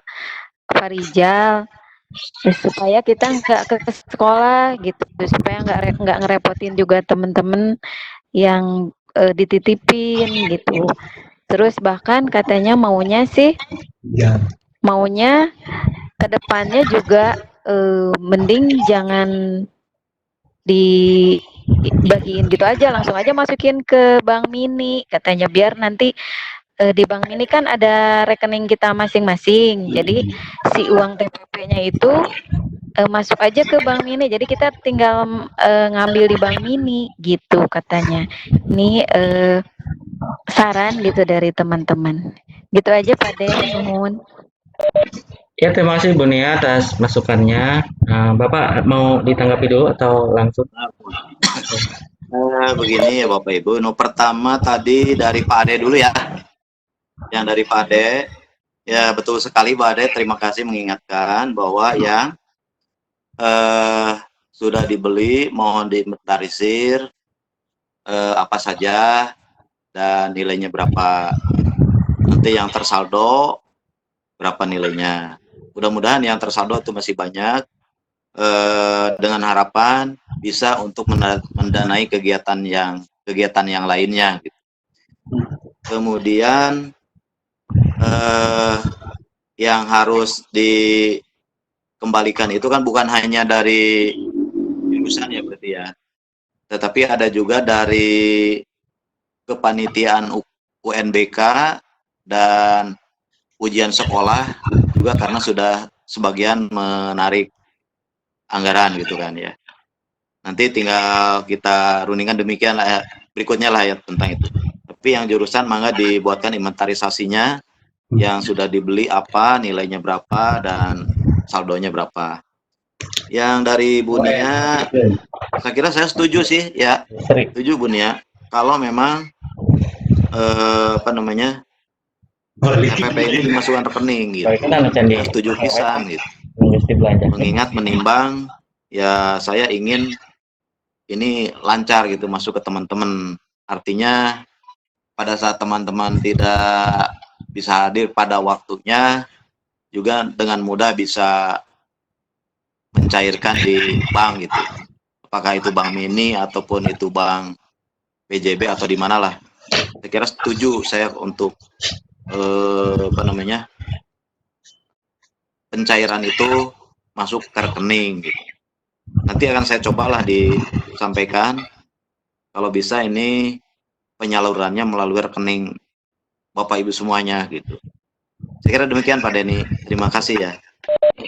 Farijal supaya kita nggak ke sekolah gitu, supaya nggak ngerepotin juga temen-temen yang dititipin gitu. Terus bahkan katanya maunya kedepannya juga mending jangan dibagiin gitu aja, langsung aja masukin ke Bank Mini katanya, biar nanti di Bank Mini kan ada rekening kita masing-masing, jadi si uang TPP-nya itu masuk aja ke Bank Mini, jadi kita tinggal ngambil di Bank Mini gitu katanya. Ini saran gitu dari teman-teman. Gitu aja Pak Den, nuhun. Ya, terima kasih Bu Nia atas masukannya. Bapak mau ditanggapi dulu atau langsung? Begini ya Bapak Ibu. Pertama tadi dari Pak Ade dulu ya. Yang dari Pak Ade, ya betul sekali Pak Ade. Terima kasih mengingatkan bahwa yang sudah dibeli mohon diinventarisir apa saja dan nilainya berapa. Nanti yang tersaldo berapa nilainya. mudah-mudahan yang tersaldo itu masih banyak, dengan harapan bisa untuk mendanai kegiatan yang lainnya. Gitu. Kemudian yang harus dikembalikan itu kan bukan hanya dari jurusan ya berarti ya, tetapi ada juga dari kepanitiaan UNBK dan ujian sekolah juga, karena sudah sebagian menarik anggaran gitu kan ya. Nanti tinggal kita rundingkan demikian lah ya, berikutnya lah ya tentang itu. Tapi yang jurusan mangga dibuatkan inventarisasinya, yang sudah dibeli apa, nilainya berapa, dan saldonya berapa. Yang dari Bu Nia, saya kira saya setuju sih ya, setuju Bu Nia. Kalau memang RPP ini dimasukkan rekening gitu. Saya setuju pisan gitu. Mengingat menimbang ya, saya ingin ini lancar gitu masuk ke teman-teman. Artinya pada saat teman-teman tidak bisa hadir pada waktunya, juga dengan mudah bisa mencairkan di bank gitu. Apakah itu bank mini ataupun itu bank PJB atau di mana lah. Saya kira setuju saya untuk pencairan itu masuk ke rekening gitu. Nanti akan saya cobalah disampaikan kalau bisa ini penyalurannya melalui rekening Bapak Ibu semuanya gitu. Saya kira demikian Pak Denny. Terima kasih ya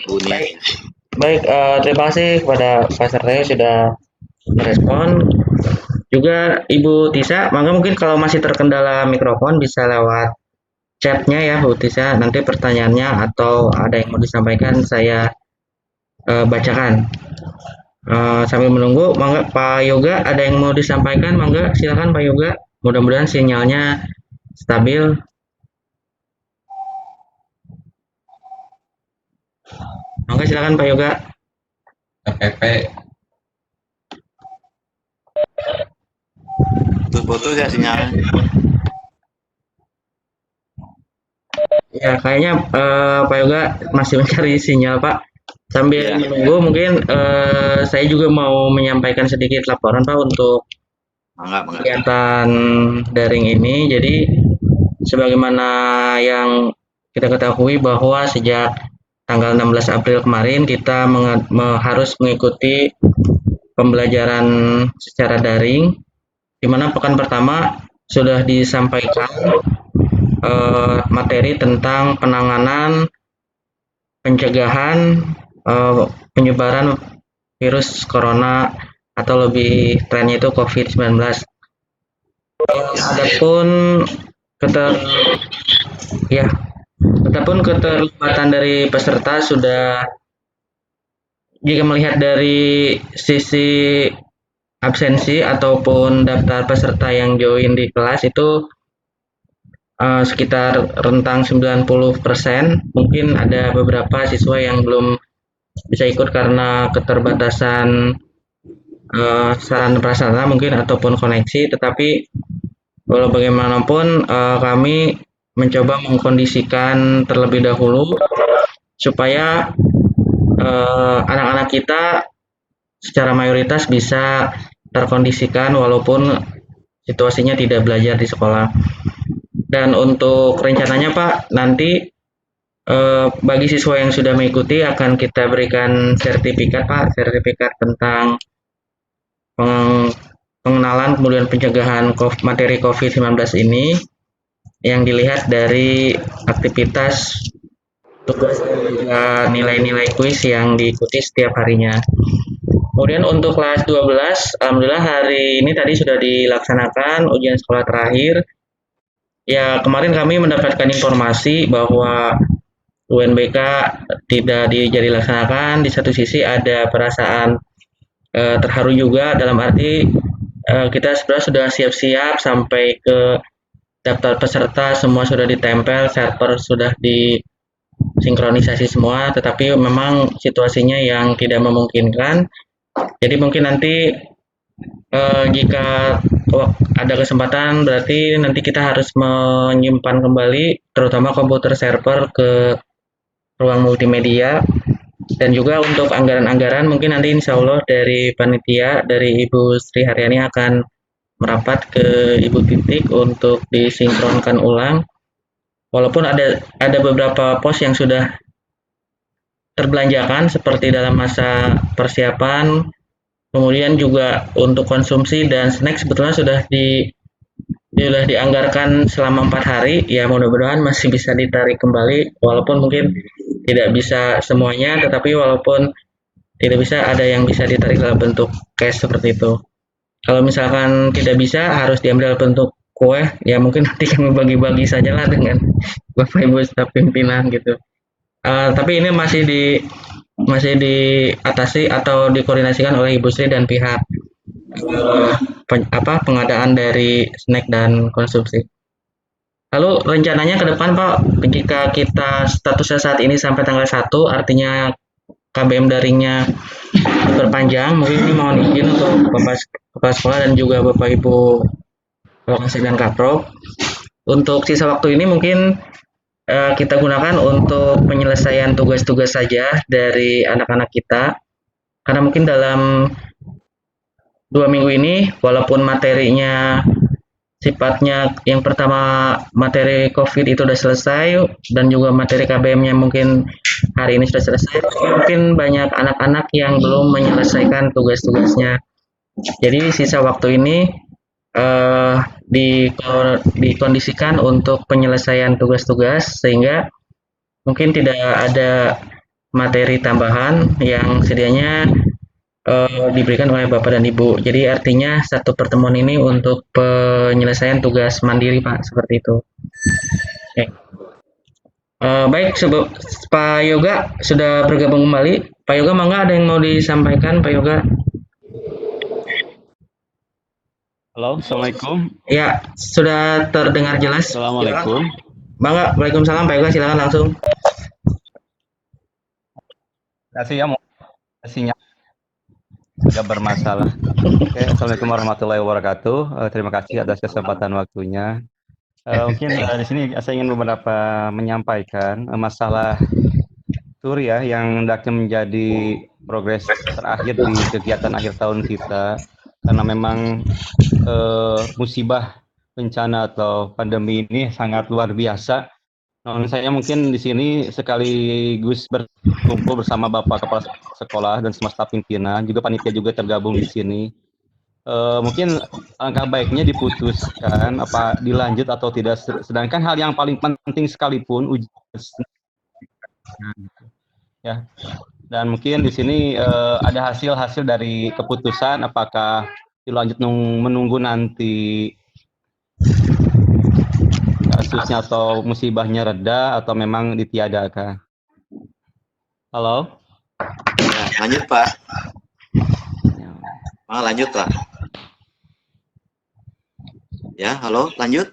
Bu Nia. Baik, terima kasih kepada Pak Serteo sudah merespon. Juga Ibu Tisa, maka mungkin kalau masih terkendala mikrofon bisa lewat chatnya ya Bu Tisa. Nanti pertanyaannya atau ada yang mau disampaikan saya bacakan. Sambil menunggu, mangga Pak Yoga ada yang mau disampaikan, mangga silakan Pak Yoga. Mudah-mudahan sinyalnya stabil. Mangga silakan Pak Yoga. KPP Putus-putus ya sinyalnya. Ya kayaknya Pak Yoga masih mencari sinyal Pak. Sambil Ya. menunggu mungkin saya juga mau menyampaikan sedikit laporan Pak untuk kegiatan daring ini. Jadi sebagaimana yang kita ketahui bahwa sejak tanggal 16 April kemarin kita harus mengikuti pembelajaran secara daring, di mana pekan pertama sudah disampaikan materi tentang penanganan, pencegahan penyebaran virus corona atau lebih trennya itu COVID-19. Adapun keterlibatan dari peserta sudah, jika melihat dari sisi absensi ataupun daftar peserta yang join di kelas itu sekitar rentang 90%. Mungkin ada beberapa siswa yang belum bisa ikut karena keterbatasan sarana prasarana mungkin ataupun koneksi, tetapi walau bagaimanapun kami mencoba mengkondisikan terlebih dahulu supaya anak-anak kita secara mayoritas bisa terkondisikan walaupun situasinya tidak belajar di sekolah. Dan untuk rencananya Pak, nanti bagi siswa yang sudah mengikuti akan kita berikan sertifikat Pak, sertifikat tentang pengenalan kemudian pencegahan materi COVID-19 ini, yang dilihat dari aktivitas tugas dan juga nilai-nilai kuis yang diikuti setiap harinya. Kemudian untuk kelas 12, alhamdulillah hari ini tadi sudah dilaksanakan ujian sekolah terakhir. Ya, kemarin kami mendapatkan informasi bahwa UNBK tidak dilaksanakan. Di satu sisi ada perasaan terharu juga, dalam arti kita sebenarnya sudah siap-siap sampai ke daftar peserta, semua sudah ditempel, server sudah disinkronisasi semua, tetapi memang situasinya yang tidak memungkinkan. Jadi mungkin nanti jika ada kesempatan, berarti nanti kita harus menyimpan kembali terutama komputer server ke ruang multimedia. Dan juga untuk anggaran-anggaran mungkin nanti insya Allah dari panitia, dari Ibu Sri Haryani akan merapat ke Ibu Titik untuk disinkronkan ulang. Walaupun ada beberapa pos yang sudah terbelanjakan seperti dalam masa persiapan, kemudian juga untuk konsumsi dan snack sebetulnya sudah dianggarkan selama 4 hari, ya mudah-mudahan masih bisa ditarik kembali, walaupun mungkin tidak bisa semuanya, tetapi walaupun tidak bisa, ada yang bisa ditarik dalam bentuk cash seperti itu. Kalau misalkan tidak bisa, harus diambil dalam bentuk kue, ya mungkin nanti kami bagi-bagi sajalah dengan Bapak Ibu staf pimpinan gitu. Tapi ini masih diatasi atau dikoordinasikan oleh Ibu Sri dan pihak pengadaan dari snack dan konsumsi. Lalu rencananya ke depan Pak, jika kita statusnya saat ini sampai tanggal 1, artinya KBM daringnya diperpanjang, mungkin ini mohon izin untuk Bapak Kepala Sekolah dan juga Bapak Ibu Lokasi dan Kaprok. Untuk sisa waktu ini mungkin kita gunakan untuk penyelesaian tugas-tugas saja dari anak-anak kita. Karena mungkin dalam 2 minggu ini, walaupun materinya sifatnya yang pertama materi COVID itu sudah selesai dan juga materi KBM-nya mungkin hari ini sudah selesai, mungkin banyak anak-anak yang belum menyelesaikan tugas-tugasnya. Jadi sisa waktu ini dikondisikan untuk penyelesaian tugas-tugas sehingga mungkin tidak ada materi tambahan yang sedianya diberikan oleh Bapak dan Ibu. Jadi artinya satu pertemuan ini untuk penyelesaian tugas mandiri Pak, seperti itu. Oke. Baik, Pak Yoga sudah bergabung kembali. Pak Yoga, mangga ada yang mau disampaikan Pak Yoga? Halo, Assalamualaikum. Ya, sudah terdengar jelas. Assalamualaikum. Bangga, Waalaikumsalam Pak Yoga, silakan langsung. Terima kasih ya, sinyal sudah bermasalah. Oke, Assalamualaikum warahmatullahi wabarakatuh. Terima kasih atas kesempatan waktunya. Mungkin di sini saya ingin menyampaikan masalah tur ya yang hendaknya menjadi progres terakhir di kegiatan akhir tahun kita, karena memang musibah bencana atau pandemi ini sangat luar biasa. Namun saya mungkin di sini sekaligus berkumpul bersama Bapak Kepala Sekolah dan semua staf pimpinan, juga panitia juga tergabung di sini. Mungkin angka baiknya diputuskan apa dilanjut atau tidak. Sedangkan hal yang paling penting sekalipun ujian ya. Dan mungkin di sini ada hasil-hasil dari keputusan apakah dilanjut menunggu nanti kasusnya atau musibahnya reda atau memang ditiadakan. Halo? Ya, lanjut Pak. Lanjut Pak. Ya, halo, lanjut.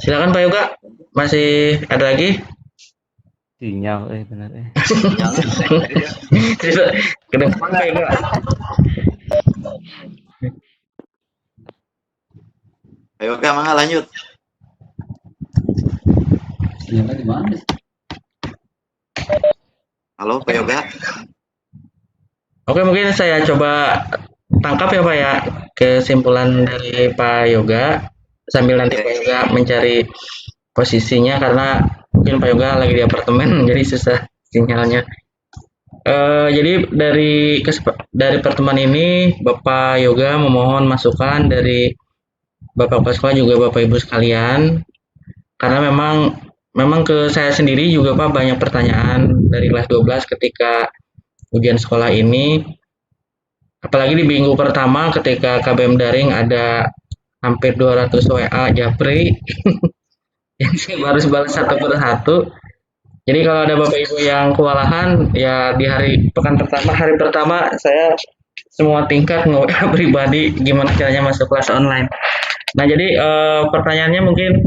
Silakan Pak Yoga, masih ada lagi? Sinyal, benar. Kedengaran Pak Yoga. Ayo Kak, mangga lanjut. Halo Pak Yoga. Oke, mungkin saya coba tangkap ya Pak ya kesimpulan dari Pak Yoga sambil nanti Pak Yoga mencari posisinya karena mungkin Pak Yoga lagi di apartemen jadi susah sinyalnya. Jadi dari pertemuan ini Bapak Yoga memohon masukan dari Bapak Kepala Sekolah juga Bapak Ibu sekalian, karena memang ke saya sendiri juga Pak banyak pertanyaan dari kelas 12 ketika ujian sekolah ini, apalagi di minggu pertama ketika KBM daring ada hampir 200 WA japri yang saya harus balas satu per satu. Jadi kalau ada Bapak Ibu yang kewalahan ya di hari pertama saya semua tingkat nge-WA pribadi gimana caranya masuk kelas online. Nah, jadi pertanyaannya mungkin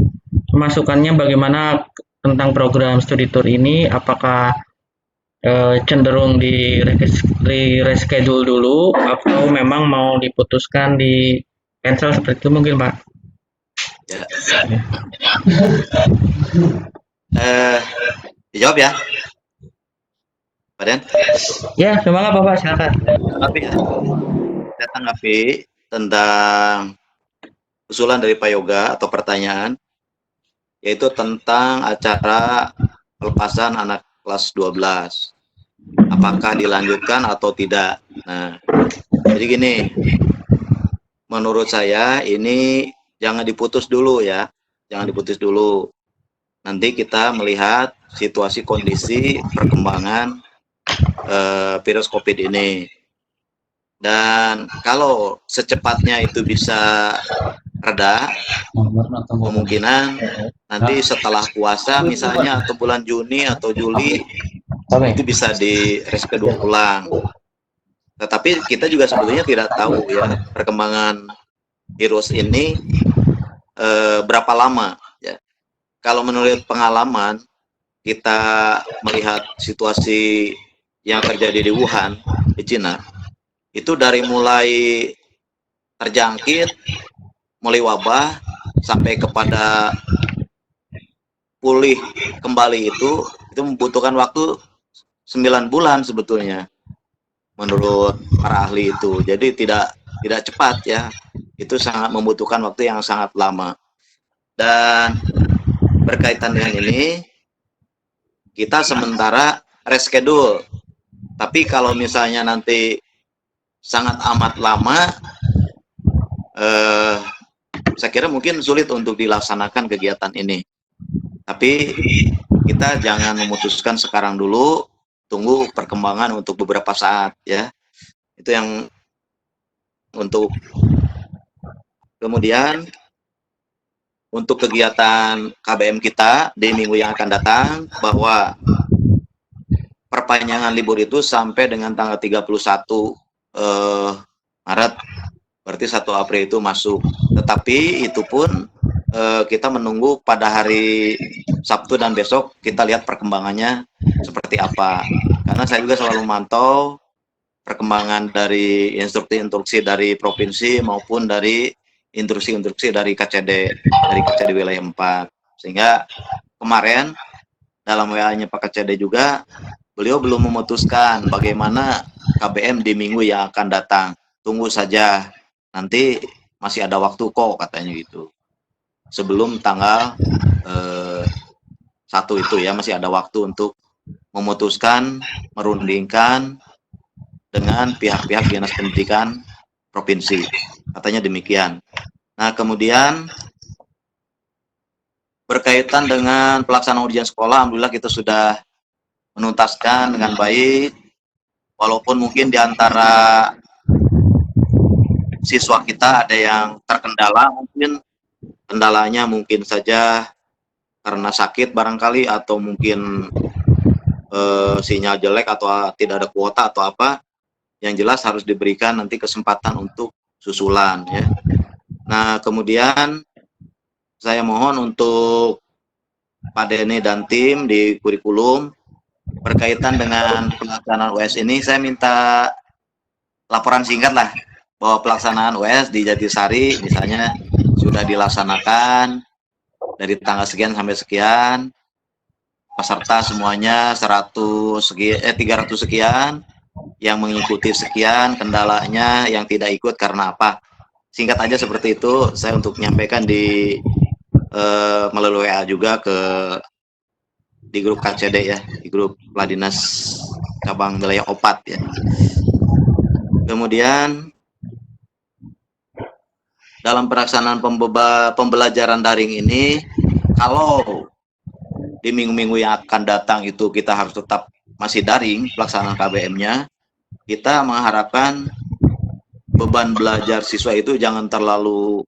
masukannya bagaimana tentang program studi tour ini, apakah cenderung di reschedule dulu atau memang mau diputuskan di cancel seperti itu mungkin Pak? Ya. Dijawab ya, Pak Den? Ya, semangat Bapak, silakan. Tanggapi ya. Saya tanggapi tentang usulan dari Pak Yoga atau pertanyaan, yaitu tentang acara pelepasan anak kelas 12. Apakah dilanjutkan atau tidak? Nah, jadi gini, menurut saya ini jangan diputus dulu ya, jangan diputus dulu. Nanti kita melihat situasi kondisi perkembangan virus COVID ini. Dan kalau secepatnya itu bisa reda, kemungkinan nanti setelah puasa misalnya atau bulan Juni atau Juli itu bisa di reschedule ulang. Tetapi kita juga sebetulnya tidak tahu ya perkembangan virus ini berapa lama ya. Kalau menurut pengalaman kita melihat situasi yang terjadi di Wuhan, di Cina, itu dari mulai terjangkit, mulai wabah, sampai kepada pulih kembali itu membutuhkan waktu 9 bulan sebetulnya, menurut para ahli itu. Jadi tidak cepat ya, itu sangat membutuhkan waktu yang sangat lama. Dan berkaitan dengan ini, kita sementara reschedule. Tapi kalau misalnya nanti sangat amat lama, saya kira mungkin sulit untuk dilaksanakan kegiatan ini. Tapi kita jangan memutuskan sekarang dulu, tunggu perkembangan untuk beberapa saat ya. Itu yang untuk kemudian untuk kegiatan KBM kita di minggu yang akan datang, bahwa perpanjangan libur itu sampai dengan tanggal 31 Maret, berarti 1 April itu masuk. Tetapi itu pun kita menunggu pada hari Sabtu dan besok, kita lihat perkembangannya seperti apa. Karena saya juga selalu memantau perkembangan dari instruksi-instruksi dari provinsi maupun dari instruksi-instruksi dari KCD wilayah 4. Sehingga kemarin dalam WA-nya Pak KCD juga, beliau belum memutuskan bagaimana KBM di minggu yang akan datang. Tunggu saja, nanti masih ada waktu kok, katanya gitu. Sebelum tanggal 1 itu ya, masih ada waktu untuk memutuskan, merundingkan dengan pihak-pihak dinas pendidikan provinsi, katanya demikian. Nah, kemudian berkaitan dengan pelaksanaan ujian sekolah, alhamdulillah kita sudah menuntaskan dengan baik, walaupun mungkin di antara siswa kita ada yang terkendala, mungkin kendalanya mungkin saja karena sakit barangkali, atau mungkin sinyal jelek, atau tidak ada kuota atau apa. Yang jelas harus diberikan nanti kesempatan untuk susulan ya. Nah, kemudian saya mohon untuk Pak Denny dan tim di kurikulum berkaitan dengan pelaksanaan US ini, saya minta laporan singkat lah, bahwa pelaksanaan US di Jatisari misalnya sudah dilaksanakan dari tanggal sekian sampai sekian, peserta semuanya 300 sekian, yang mengikuti sekian, kendalanya yang tidak ikut karena apa. Singkat aja seperti itu, saya untuk menyampaikan di melalui WA juga di grup KCD ya, di grup Pladinas cabang wilayah Opat ya. Kemudian dalam pelaksanaan pembelajaran daring ini, kalau di minggu-minggu yang akan datang itu kita harus tetap masih daring pelaksanaan KBM-nya, kita mengharapkan beban belajar siswa itu jangan terlalu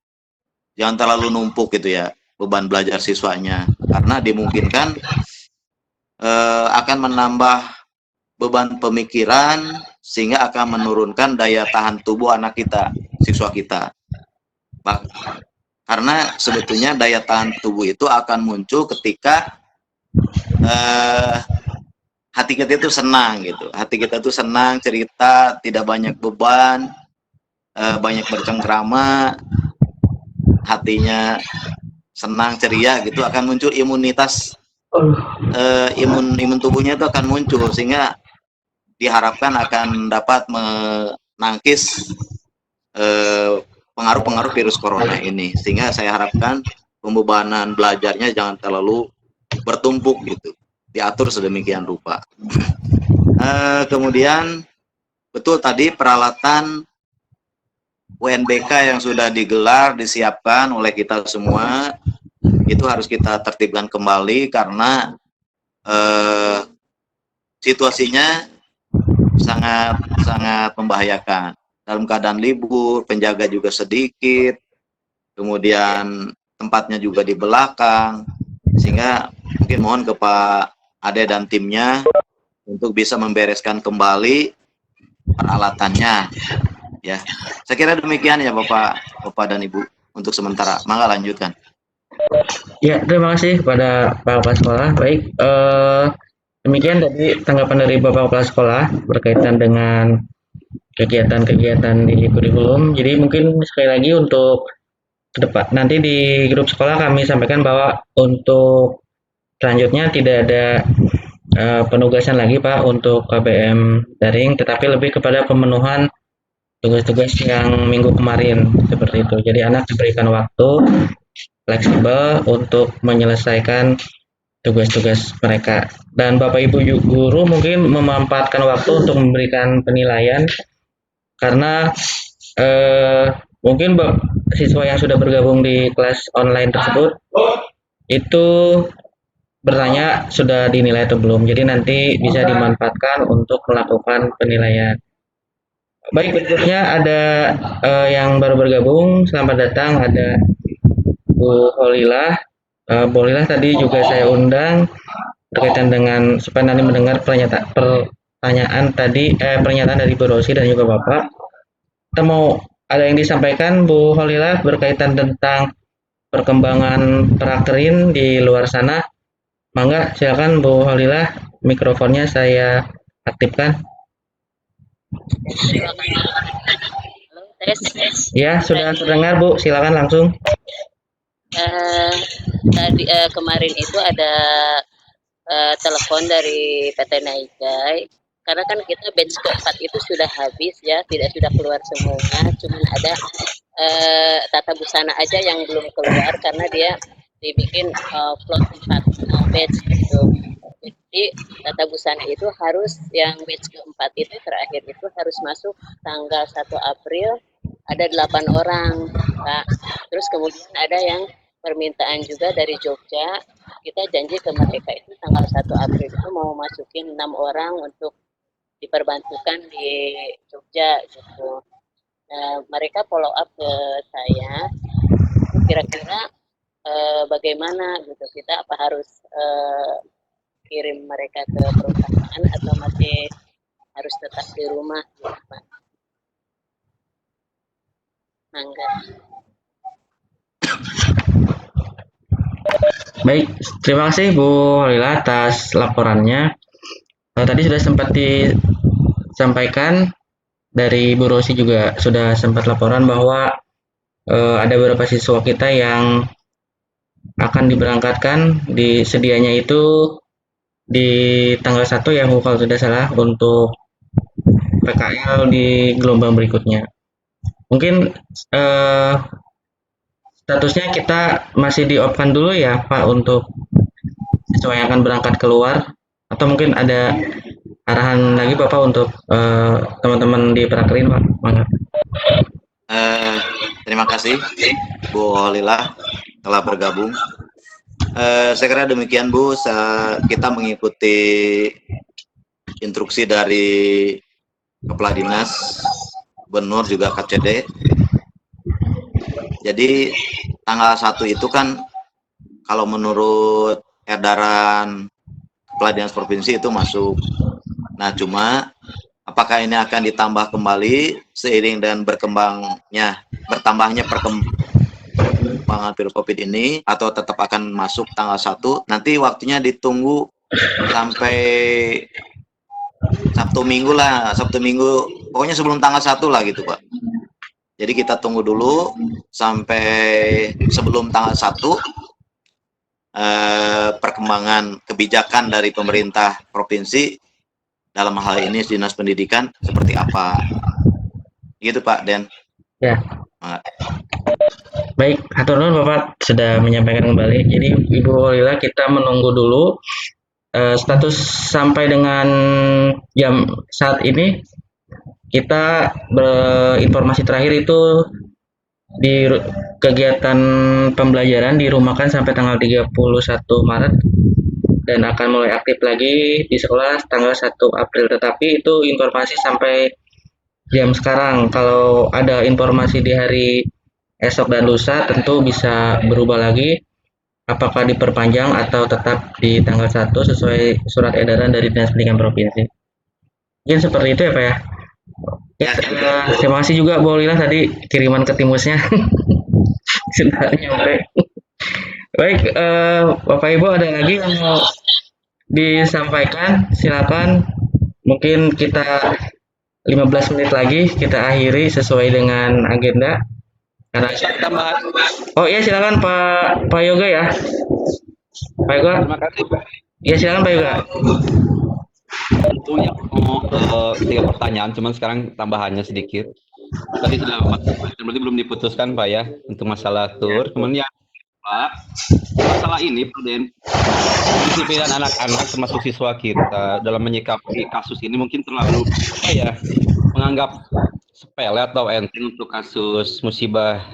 numpuk gitu ya, beban belajar siswanya, karena dimungkinkan akan menambah beban pemikiran sehingga akan menurunkan daya tahan tubuh anak kita, siswa kita. Karena sebetulnya daya tahan tubuh itu akan muncul ketika hati kita itu senang gitu, hati kita itu senang, cerita, tidak banyak beban, banyak bercengkrama, hatinya senang, ceria gitu, akan muncul imunitas imun tubuhnya itu akan muncul, sehingga diharapkan akan dapat menangkis pengaruh-pengaruh virus corona ini, sehingga saya harapkan pembebanan belajarnya jangan terlalu bertumpuk gitu, diatur sedemikian rupa. Kemudian betul tadi peralatan UNBK yang sudah digelar, disiapkan oleh kita semua, itu harus kita tertibkan kembali karena situasinya sangat membahayakan. Dalam keadaan libur, penjaga juga sedikit, kemudian tempatnya juga di belakang, sehingga mungkin mohon ke Pak Ade dan timnya untuk bisa membereskan kembali peralatannya. Ya, saya kira demikian ya Bapak dan Ibu untuk sementara. Mangga lanjutkan. Ya, terima kasih kepada Pak Kepala Sekolah. Baik, demikian tadi tanggapan dari Bapak Kepala Sekolah berkaitan dengan kegiatan-kegiatan di kurikulum. Jadi mungkin sekali lagi untuk ke depan nanti di grup sekolah kami sampaikan bahwa untuk selanjutnya tidak ada penugasan lagi Pak untuk KBM daring, tetapi lebih kepada pemenuhan tugas-tugas yang minggu kemarin seperti itu. Jadi anak diberikan waktu fleksibel untuk menyelesaikan tugas-tugas mereka. Dan Bapak Ibu guru mungkin memanfaatkan waktu untuk memberikan penilaian karena mungkin siswa yang sudah bergabung di kelas online tersebut itu bertanya sudah dinilai atau belum. Jadi nanti bisa dimanfaatkan untuk melakukan penilaian. Baik, berikutnya ada yang baru bergabung. Selamat datang, ada Bu Holilah. Bu Holilah tadi juga saya undang berkaitan dengan supaya nanti mendengar pernyataan dari Bu Rosi dan juga Bapak. Kita mau ada yang disampaikan Bu Holilah berkaitan tentang perkembangan prakerin di luar sana. Mangga, silakan Bu Holilah, mikrofonnya saya aktifkan. Halo, tes. Ya, sudah terdengar Bu, silakan langsung. Tadi kemarin itu ada telepon dari PT Naikai, karena kan kita batch keempat itu sudah habis ya, sudah keluar semua, cuman ada tata busana aja yang belum keluar karena dia dibikin plot 4 batch gitu. Jadi tata busana itu harus yang batch keempat itu terakhir itu harus masuk tanggal 1 April, ada 8 orang Pak. Terus kemudian ada yang permintaan juga dari Jogja, kita janji ke mereka itu tanggal 1 April itu mau masukin 6 orang untuk diperbantukan di Jogja gitu. Nah, mereka follow up ke saya, kira-kira bagaimana gitu, kita apa harus kirim mereka ke perusahaan atau masih harus tetap di rumah gitu Pak. Mangga. Baik, terima kasih Bu Lila atas laporannya. Tadi sudah sempat disampaikan dari Bu Rosi juga sudah sempat laporan bahwa ada beberapa siswa kita yang akan diberangkatkan sedianya itu di tanggal 1 ya Bu kalau tidak salah untuk PKL di gelombang berikutnya. Mungkin statusnya kita masih di-off-kan dulu ya Pak untuk siswa yang akan berangkat keluar, atau mungkin ada arahan lagi Bapak untuk teman-teman di Prakerin Pak? Mangga. Terima kasih Bu Holilah telah bergabung. Saya kira demikian Bu, kita mengikuti instruksi dari Kepala Dinas, Gubernur juga KCD. Jadi tanggal 1 itu kan kalau menurut edaran Kepala Dinas Provinsi itu masuk. Nah, cuma apakah ini akan ditambah kembali seiring dan bertambahnya perkembangan virus COVID ini, atau tetap akan masuk tanggal 1? Nanti waktunya ditunggu sampai Sabtu Minggu, pokoknya sebelum tanggal 1 lah gitu Pak. Jadi kita tunggu dulu sampai sebelum tanggal 1, perkembangan kebijakan dari pemerintah provinsi dalam hal ini Dinas Pendidikan seperti apa. Gitu Pak Den. Ya. Baik, hatur nuhun Bapak sudah menyampaikan kembali. Jadi Ibu Holila, kita menunggu dulu status sampai dengan jam saat ini. Kita berinformasi terakhir itu di kegiatan pembelajaran dirumahkan sampai tanggal 31 Maret dan akan mulai aktif lagi di sekolah tanggal 1 April. Tetapi itu informasi sampai jam sekarang. Kalau ada informasi di hari esok dan lusa tentu bisa berubah lagi, apakah diperpanjang atau tetap di tanggal 1 sesuai surat edaran dari Dinas Pendidikan Provinsi. Mungkin seperti itu ya Pak ya. Terima kasih juga Bu Lila tadi kiriman ke Timusnya sudah nyampe. Baik, Bapak Ibu ada lagi yang mau disampaikan? Silakan. Mungkin kita 15 menit lagi kita akhiri sesuai dengan agenda. Karena tambahan. Oh iya silakan Pak Yoga ya. Pak Yoga. Terima kasih Pak. Iya silakan Pak Yoga. Tentunya mau 3 pertanyaan, cuman sekarang tambahannya sedikit. Tadi sudah berarti belum diputuskan Pak ya untuk masalah tur. Kemudian Pak, masalah ini Pak Den, kedisiplinan anak-anak termasuk siswa kita dalam menyikapi kasus ini mungkin terlalu menganggap sepele atau enteng untuk kasus musibah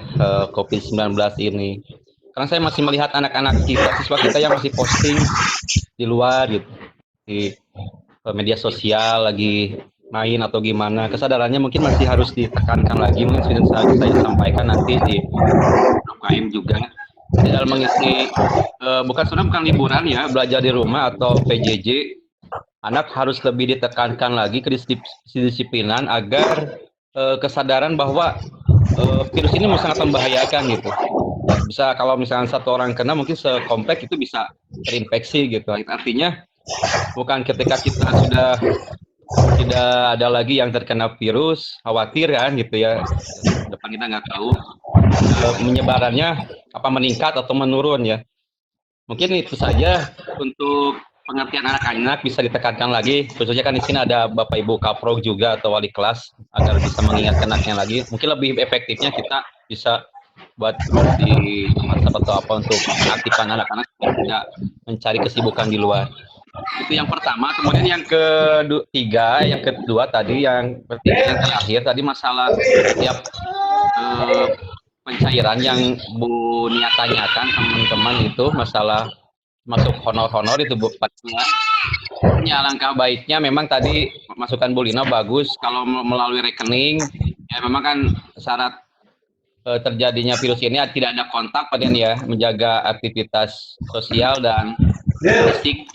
COVID-19 ini. Karena saya masih melihat anak-anak kita, siswa kita yang masih posting di luar gitu, di media sosial lagi main atau gimana. Kesadarannya mungkin masih harus ditekankan lagi. Mungkin sudah saya sampaikan nanti di UKM juga. Di dalam mengisi bukan liburan ya, belajar di rumah atau PJJ, anak harus lebih ditekankan lagi kedisiplinan agar kesadaran bahwa virus ini sangat membahayakan gitu. Bisa kalau misalnya satu orang kena mungkin sekomplek itu bisa terinfeksi gitu. Artinya bukan ketika kita sudah tidak ada lagi yang terkena virus khawatir kan gitu ya, depan kita nggak tahu menyebarannya apa meningkat atau menurun ya. Mungkin itu saja untuk pengertian anak-anak bisa ditekankan lagi, khususnya kan di sini ada Bapak Ibu Kaprog juga atau wali kelas agar bisa mengingatkan anaknya lagi. Mungkin lebih efektifnya kita bisa buat di WhatsApp atau apa untuk mengaktifkan anak-anak supaya tidak mencari kesibukan di luar. Itu yang pertama. Kemudian yang kedua tadi yang terakhir tadi masalah setiap pencairan yang Bu Nia tanyakan teman-teman itu masalah masuk honor-honor itu Bu Fatwa. Ya alangkah baiknya memang tadi masukan Bu Lina bagus kalau melalui rekening ya memang kan syarat terjadinya virus ini tidak ada kontak padahal ya, menjaga aktivitas sosial dan fisik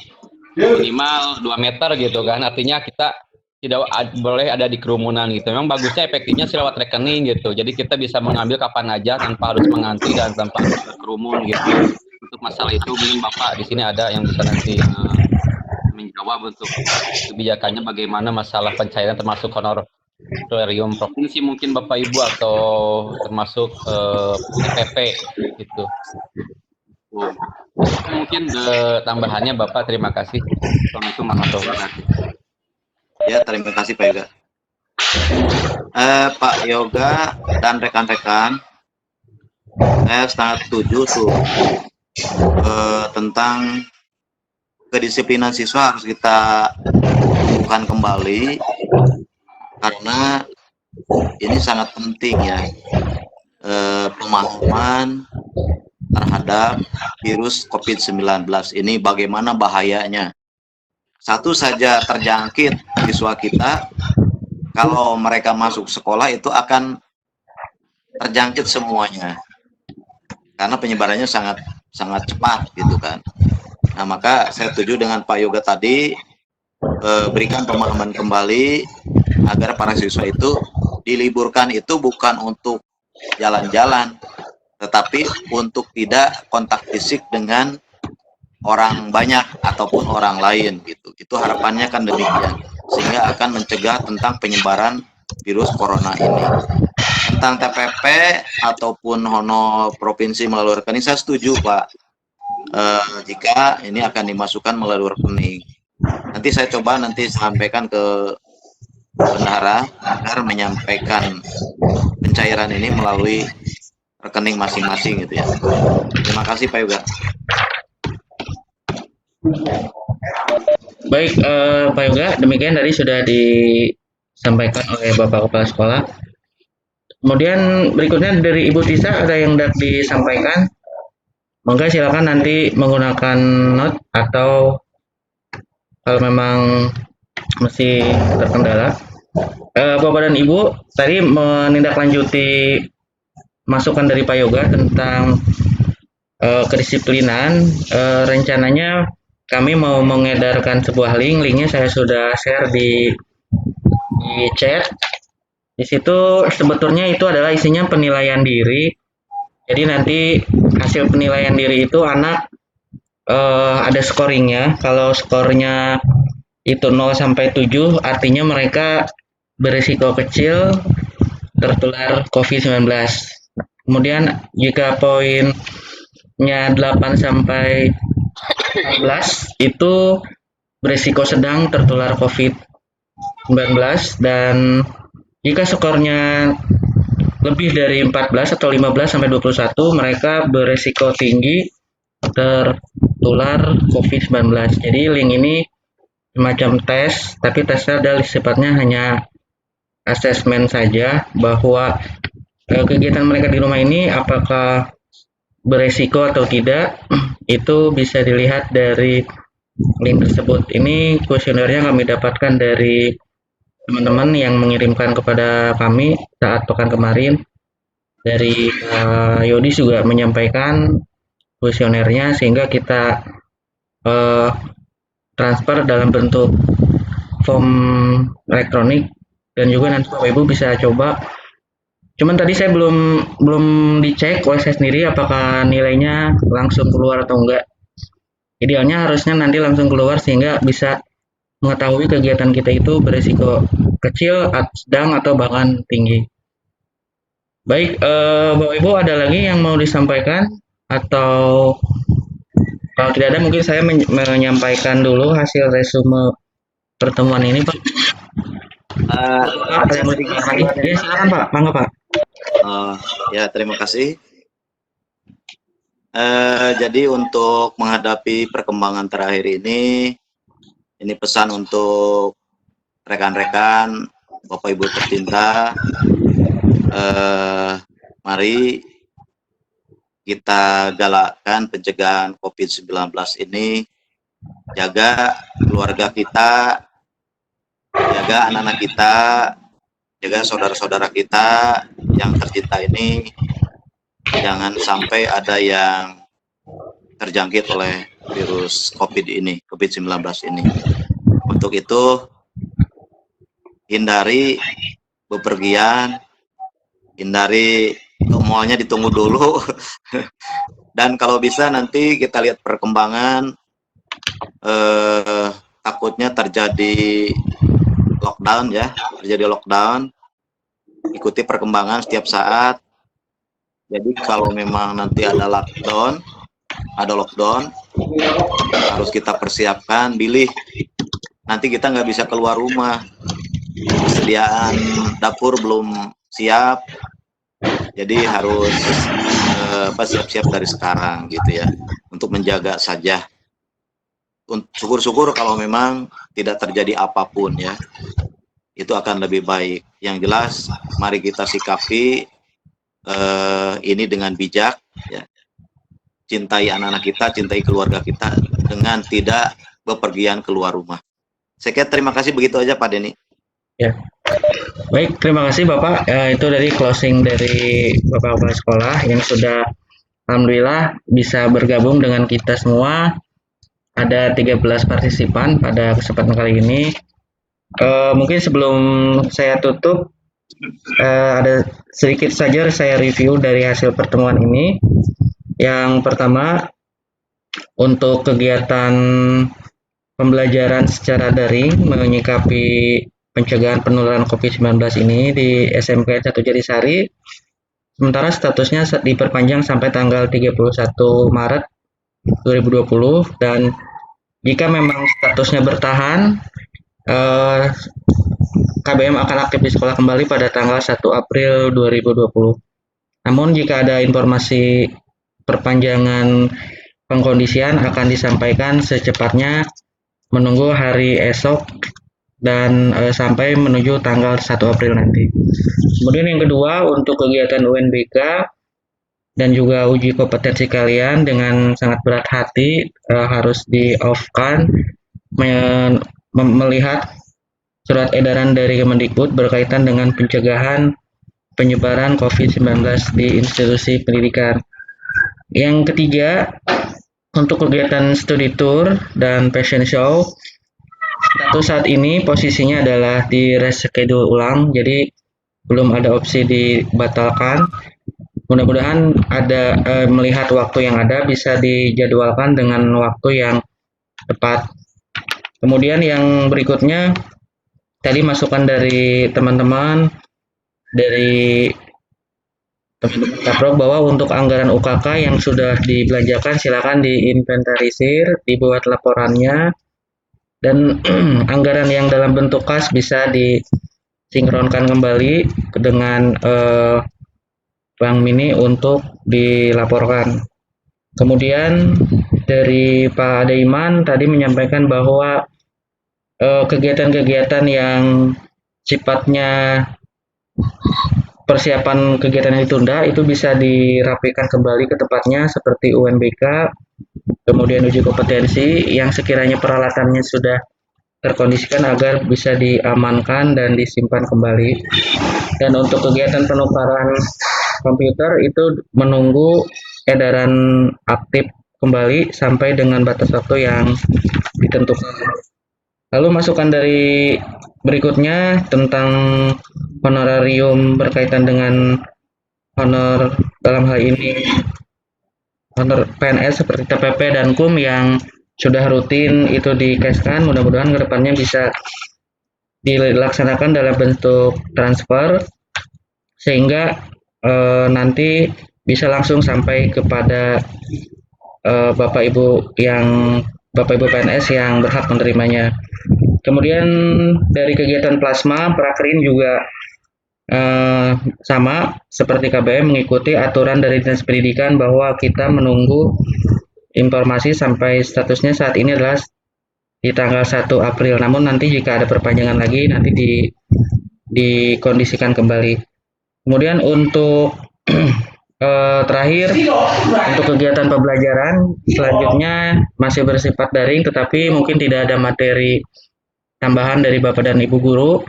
minimal 2 meter gitu kan, artinya kita tidak boleh ada di kerumunan gitu. Memang bagusnya efektifnya lewat rekening gitu, jadi kita bisa mengambil kapan aja tanpa harus mengantri dan tanpa harus berkerumun gitu. Untuk masalah itu mungkin Bapak di sini ada yang bisa nanti menjawab untuk kebijakannya bagaimana masalah pencairan termasuk honorarium provinsi mungkin Bapak Ibu atau termasuk PP gitu. Mungkin tambahannya Bapak, terima kasih. Assalamualaikum warahmatullahi wabarakatuh. Ya, terima kasih Pak Yoga. Pak Yoga dan rekan-rekan, saya sangat setuju tuh tentang kedisiplinan siswa harus kita temukan kembali karena ini sangat penting ya, pemahaman terhadap virus COVID-19 ini bagaimana bahayanya. Satu saja terjangkit siswa kita, kalau mereka masuk sekolah itu akan terjangkit semuanya karena penyebarannya sangat cepat gitu kan. Nah maka saya setuju dengan Pak Yoga tadi, berikan pemahaman kembali agar para siswa itu diliburkan itu bukan untuk jalan-jalan, tetapi untuk tidak kontak fisik dengan orang banyak ataupun orang lain gitu. Itu harapannya kan demikian, sehingga akan mencegah tentang penyebaran virus corona ini. Tentang TPP ataupun honor provinsi melalui rekening saya setuju Pak. jika ini akan dimasukkan melalui rekening. Nanti saya coba sampaikan ke bendahara agar menyampaikan pencairan ini melalui rekening masing-masing gitu ya. Terima kasih Pak Yoga. Baik, Pak Yoga, demikian tadi sudah disampaikan oleh Bapak Kepala Sekolah. Kemudian berikutnya dari Ibu Tisa ada yang hendak disampaikan. Monggo silakan nanti menggunakan note atau kalau memang masih terkendala. Bapak dan Ibu tadi menindaklanjuti masukan dari Pak Yoga tentang kedisiplinan. Rencananya kami mau mengedarkan sebuah linknya saya sudah share di chat. Di situ sebetulnya itu adalah isinya penilaian diri. Jadi nanti hasil penilaian diri itu anak ada scoringnya. Kalau skornya itu 0 sampai 7, artinya mereka berisiko kecil tertular COVID-19. Kemudian jika poinnya 8 sampai 14 itu berisiko sedang tertular COVID-19, dan jika skornya lebih dari 14 atau 15 sampai 21 mereka berisiko tinggi tertular COVID-19. Jadi link ini semacam tes, tapi tesnya adalah sifatnya hanya asesmen saja bahwa kegiatan mereka di rumah ini apakah beresiko atau tidak, itu bisa dilihat dari link tersebut. Ini kuesionernya kami dapatkan dari teman-teman yang mengirimkan kepada kami saat pekan kemarin. Dari Yodi juga menyampaikan kuesionernya sehingga kita transfer dalam bentuk form elektronik, dan juga nanti Bapak Ibu bisa coba. Cuman tadi saya belum dicek oleh saya sendiri apakah nilainya langsung keluar atau enggak. Idealnya harusnya nanti langsung keluar sehingga bisa mengetahui kegiatan kita itu berisiko kecil, sedang, atau bahkan tinggi. Baik, Bapak Ibu ada lagi yang mau disampaikan? Atau kalau tidak ada mungkin saya menyampaikan dulu hasil resume pertemuan ini, Pak. Ada yang mau lagi? Ya, silakan Pak, mangga Pak. Ya, terima kasih. Jadi untuk menghadapi perkembangan terakhir ini pesan untuk rekan-rekan, Bapak Ibu tercinta, mari kita galakkan pencegahan COVID-19 ini, jaga keluarga kita, jaga anak-anak kita, jaga saudara-saudara kita yang tercinta ini, jangan sampai ada yang terjangkit oleh virus COVID-19 ini. Untuk itu, hindari bepergian, hindari mallnya ditunggu dulu, dan kalau bisa nanti kita lihat perkembangan, takutnya terjadi lockdown ya, ikuti perkembangan setiap saat. Jadi kalau memang nanti ada lockdown, harus kita persiapkan, pilih. Nanti kita nggak bisa keluar rumah, persediaan dapur belum siap, jadi harus siap-siap dari sekarang gitu ya, untuk menjaga saja. Syukur-syukur kalau memang tidak terjadi apapun ya, itu akan lebih baik. Yang jelas, mari kita sikapi ini dengan bijak ya. Cintai anak-anak kita, cintai keluarga kita dengan tidak bepergian keluar rumah. Saya kira terima kasih, begitu aja Pak Denny. Ya. Baik, terima kasih Bapak. Itu dari closing dari Bapak Kepala Sekolah yang sudah alhamdulillah bisa bergabung dengan kita semua. Ada 13 partisipan pada kesempatan kali ini. Mungkin sebelum saya tutup, ada sedikit saja saya review dari hasil pertemuan ini. Yang pertama, untuk kegiatan pembelajaran secara daring menyikapi pencegahan penularan COVID-19 ini di SMK 1 Jatisari, sementara statusnya diperpanjang sampai tanggal 31 Maret 2020 dan jika memang statusnya bertahan, KBM akan aktif di sekolah kembali pada tanggal 1 April 2020. Namun jika ada informasi perpanjangan pengkondisian akan disampaikan secepatnya menunggu hari esok dan sampai menuju tanggal 1 April nanti. Kemudian yang kedua, untuk kegiatan UNBK dan juga uji kompetensi kalian dengan sangat berat hati harus di-off-kan melihat surat edaran dari Kemendikbud berkaitan dengan pencegahan penyebaran COVID-19 di institusi pendidikan. Yang ketiga, untuk kegiatan studi tour dan fashion show, status saat ini posisinya adalah di reschedule ulang, jadi belum ada opsi dibatalkan. Mudah-mudahan ada melihat waktu yang ada bisa dijadwalkan dengan waktu yang tepat. Kemudian yang berikutnya, tadi masukan dari teman-teman dari Kaprok bahwa untuk anggaran UKK yang sudah dibelanjakan silakan diinventarisir, dibuat laporannya, dan anggaran yang dalam bentuk kas bisa disinkronkan kembali dengan Bank Mini untuk dilaporkan. Kemudian dari Pak Daiman tadi menyampaikan bahwa kegiatan-kegiatan yang sifatnya persiapan kegiatan yang ditunda itu bisa dirapikan kembali ke tempatnya seperti UNBK, kemudian uji kompetensi yang sekiranya peralatannya sudah terkondisikan agar bisa diamankan dan disimpan kembali. Dan untuk kegiatan penukaran komputer itu menunggu edaran aktif kembali sampai dengan batas waktu yang ditentukan. Lalu masukan dari berikutnya tentang honorarium berkaitan dengan honor dalam hal ini honor PNS seperti TPP dan KUM yang sudah rutin itu dikaskan, mudah-mudahan kedepannya bisa dilaksanakan dalam bentuk transfer sehingga nanti bisa langsung sampai kepada Bapak Ibu PNS yang berhak menerimanya. Kemudian dari kegiatan plasma, Prakrin juga sama seperti KBM mengikuti aturan dari Dinas Pendidikan bahwa kita menunggu informasi sampai statusnya saat ini adalah di tanggal 1 April. Namun nanti jika ada perpanjangan lagi nanti dikondisikan kembali. Kemudian untuk terakhir untuk kegiatan pembelajaran selanjutnya masih bersifat daring tetapi mungkin tidak ada materi tambahan dari Bapak dan Ibu guru.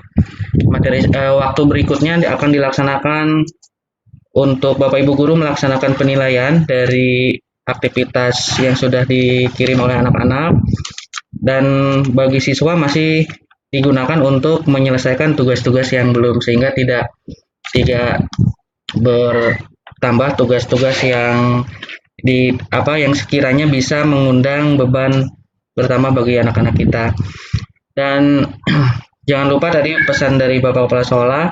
Waktu berikutnya akan dilaksanakan untuk Bapak Ibu guru melaksanakan penilaian dari aktivitas yang sudah dikirim oleh anak-anak dan bagi siswa masih digunakan untuk menyelesaikan tugas-tugas yang belum sehingga tidak bertambah tugas-tugas yang yang sekiranya bisa mengundang beban pertama bagi anak-anak kita. Dan jangan lupa tadi pesan dari Bapak Kepala Sekolah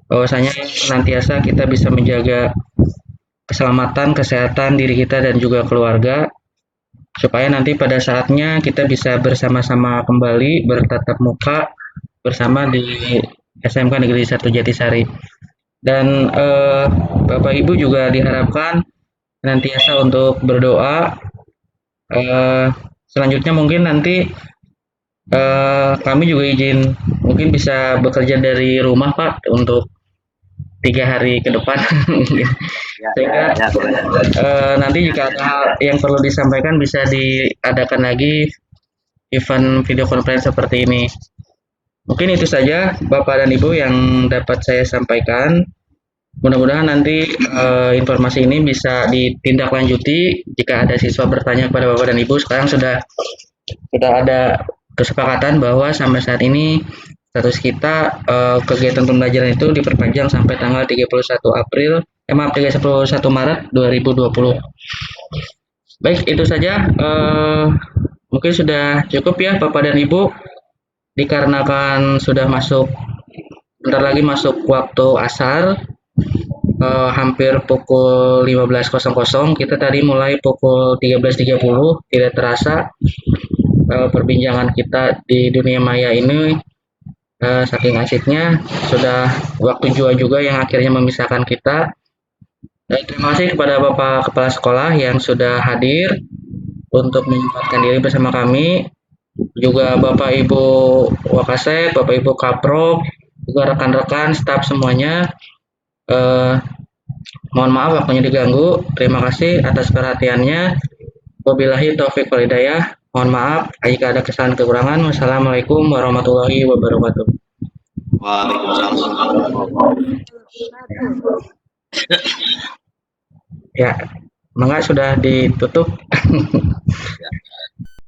bahwasanya senantiasa kita bisa menjaga keselamatan, kesehatan diri kita dan juga keluarga supaya nanti pada saatnya kita bisa bersama-sama kembali bertatap muka bersama di SMK Negeri 1 Jatisari. Dan Bapak Ibu juga diharapkan senantiasa untuk berdoa. Selanjutnya mungkin nanti kami juga izin mungkin bisa bekerja dari rumah Pak untuk 3 hari ke depan. Sehingga nanti jika ada hal yang perlu disampaikan bisa diadakan lagi event video conference seperti ini. Mungkin itu saja Bapak dan Ibu yang dapat saya sampaikan. Mudah-mudahan nanti informasi ini bisa ditindaklanjuti jika ada siswa bertanya kepada Bapak dan Ibu. Sekarang sudah ada kesepakatan bahwa sampai saat ini status kita kegiatan pembelajaran itu diperpanjang sampai tanggal 31 Maret 2020. Baik, itu saja. Mungkin sudah cukup ya Bapak dan Ibu, dikarenakan sudah bentar lagi masuk waktu asar. hampir pukul 15.00. Kita tadi mulai pukul 13.30. Tidak terasa perbincangan kita di dunia maya ini saking asiknya sudah waktu juga yang akhirnya memisahkan kita. Terima kasih kepada Bapak Kepala Sekolah yang sudah hadir untuk menyempatkan diri bersama kami. Juga Bapak Ibu Wakasek, Bapak Ibu Kaprok, juga rekan-rekan staf semuanya. Mohon maaf waktunya diganggu. Terima kasih atas perhatiannya. Wabillahi taufiq wal hidayah. Mohon maaf jika ada kesalahan kekurangan. Wassalamualaikum warahmatullahi wabarakatuh. Waalaikumsalam. Ya, mangga sudah ditutup.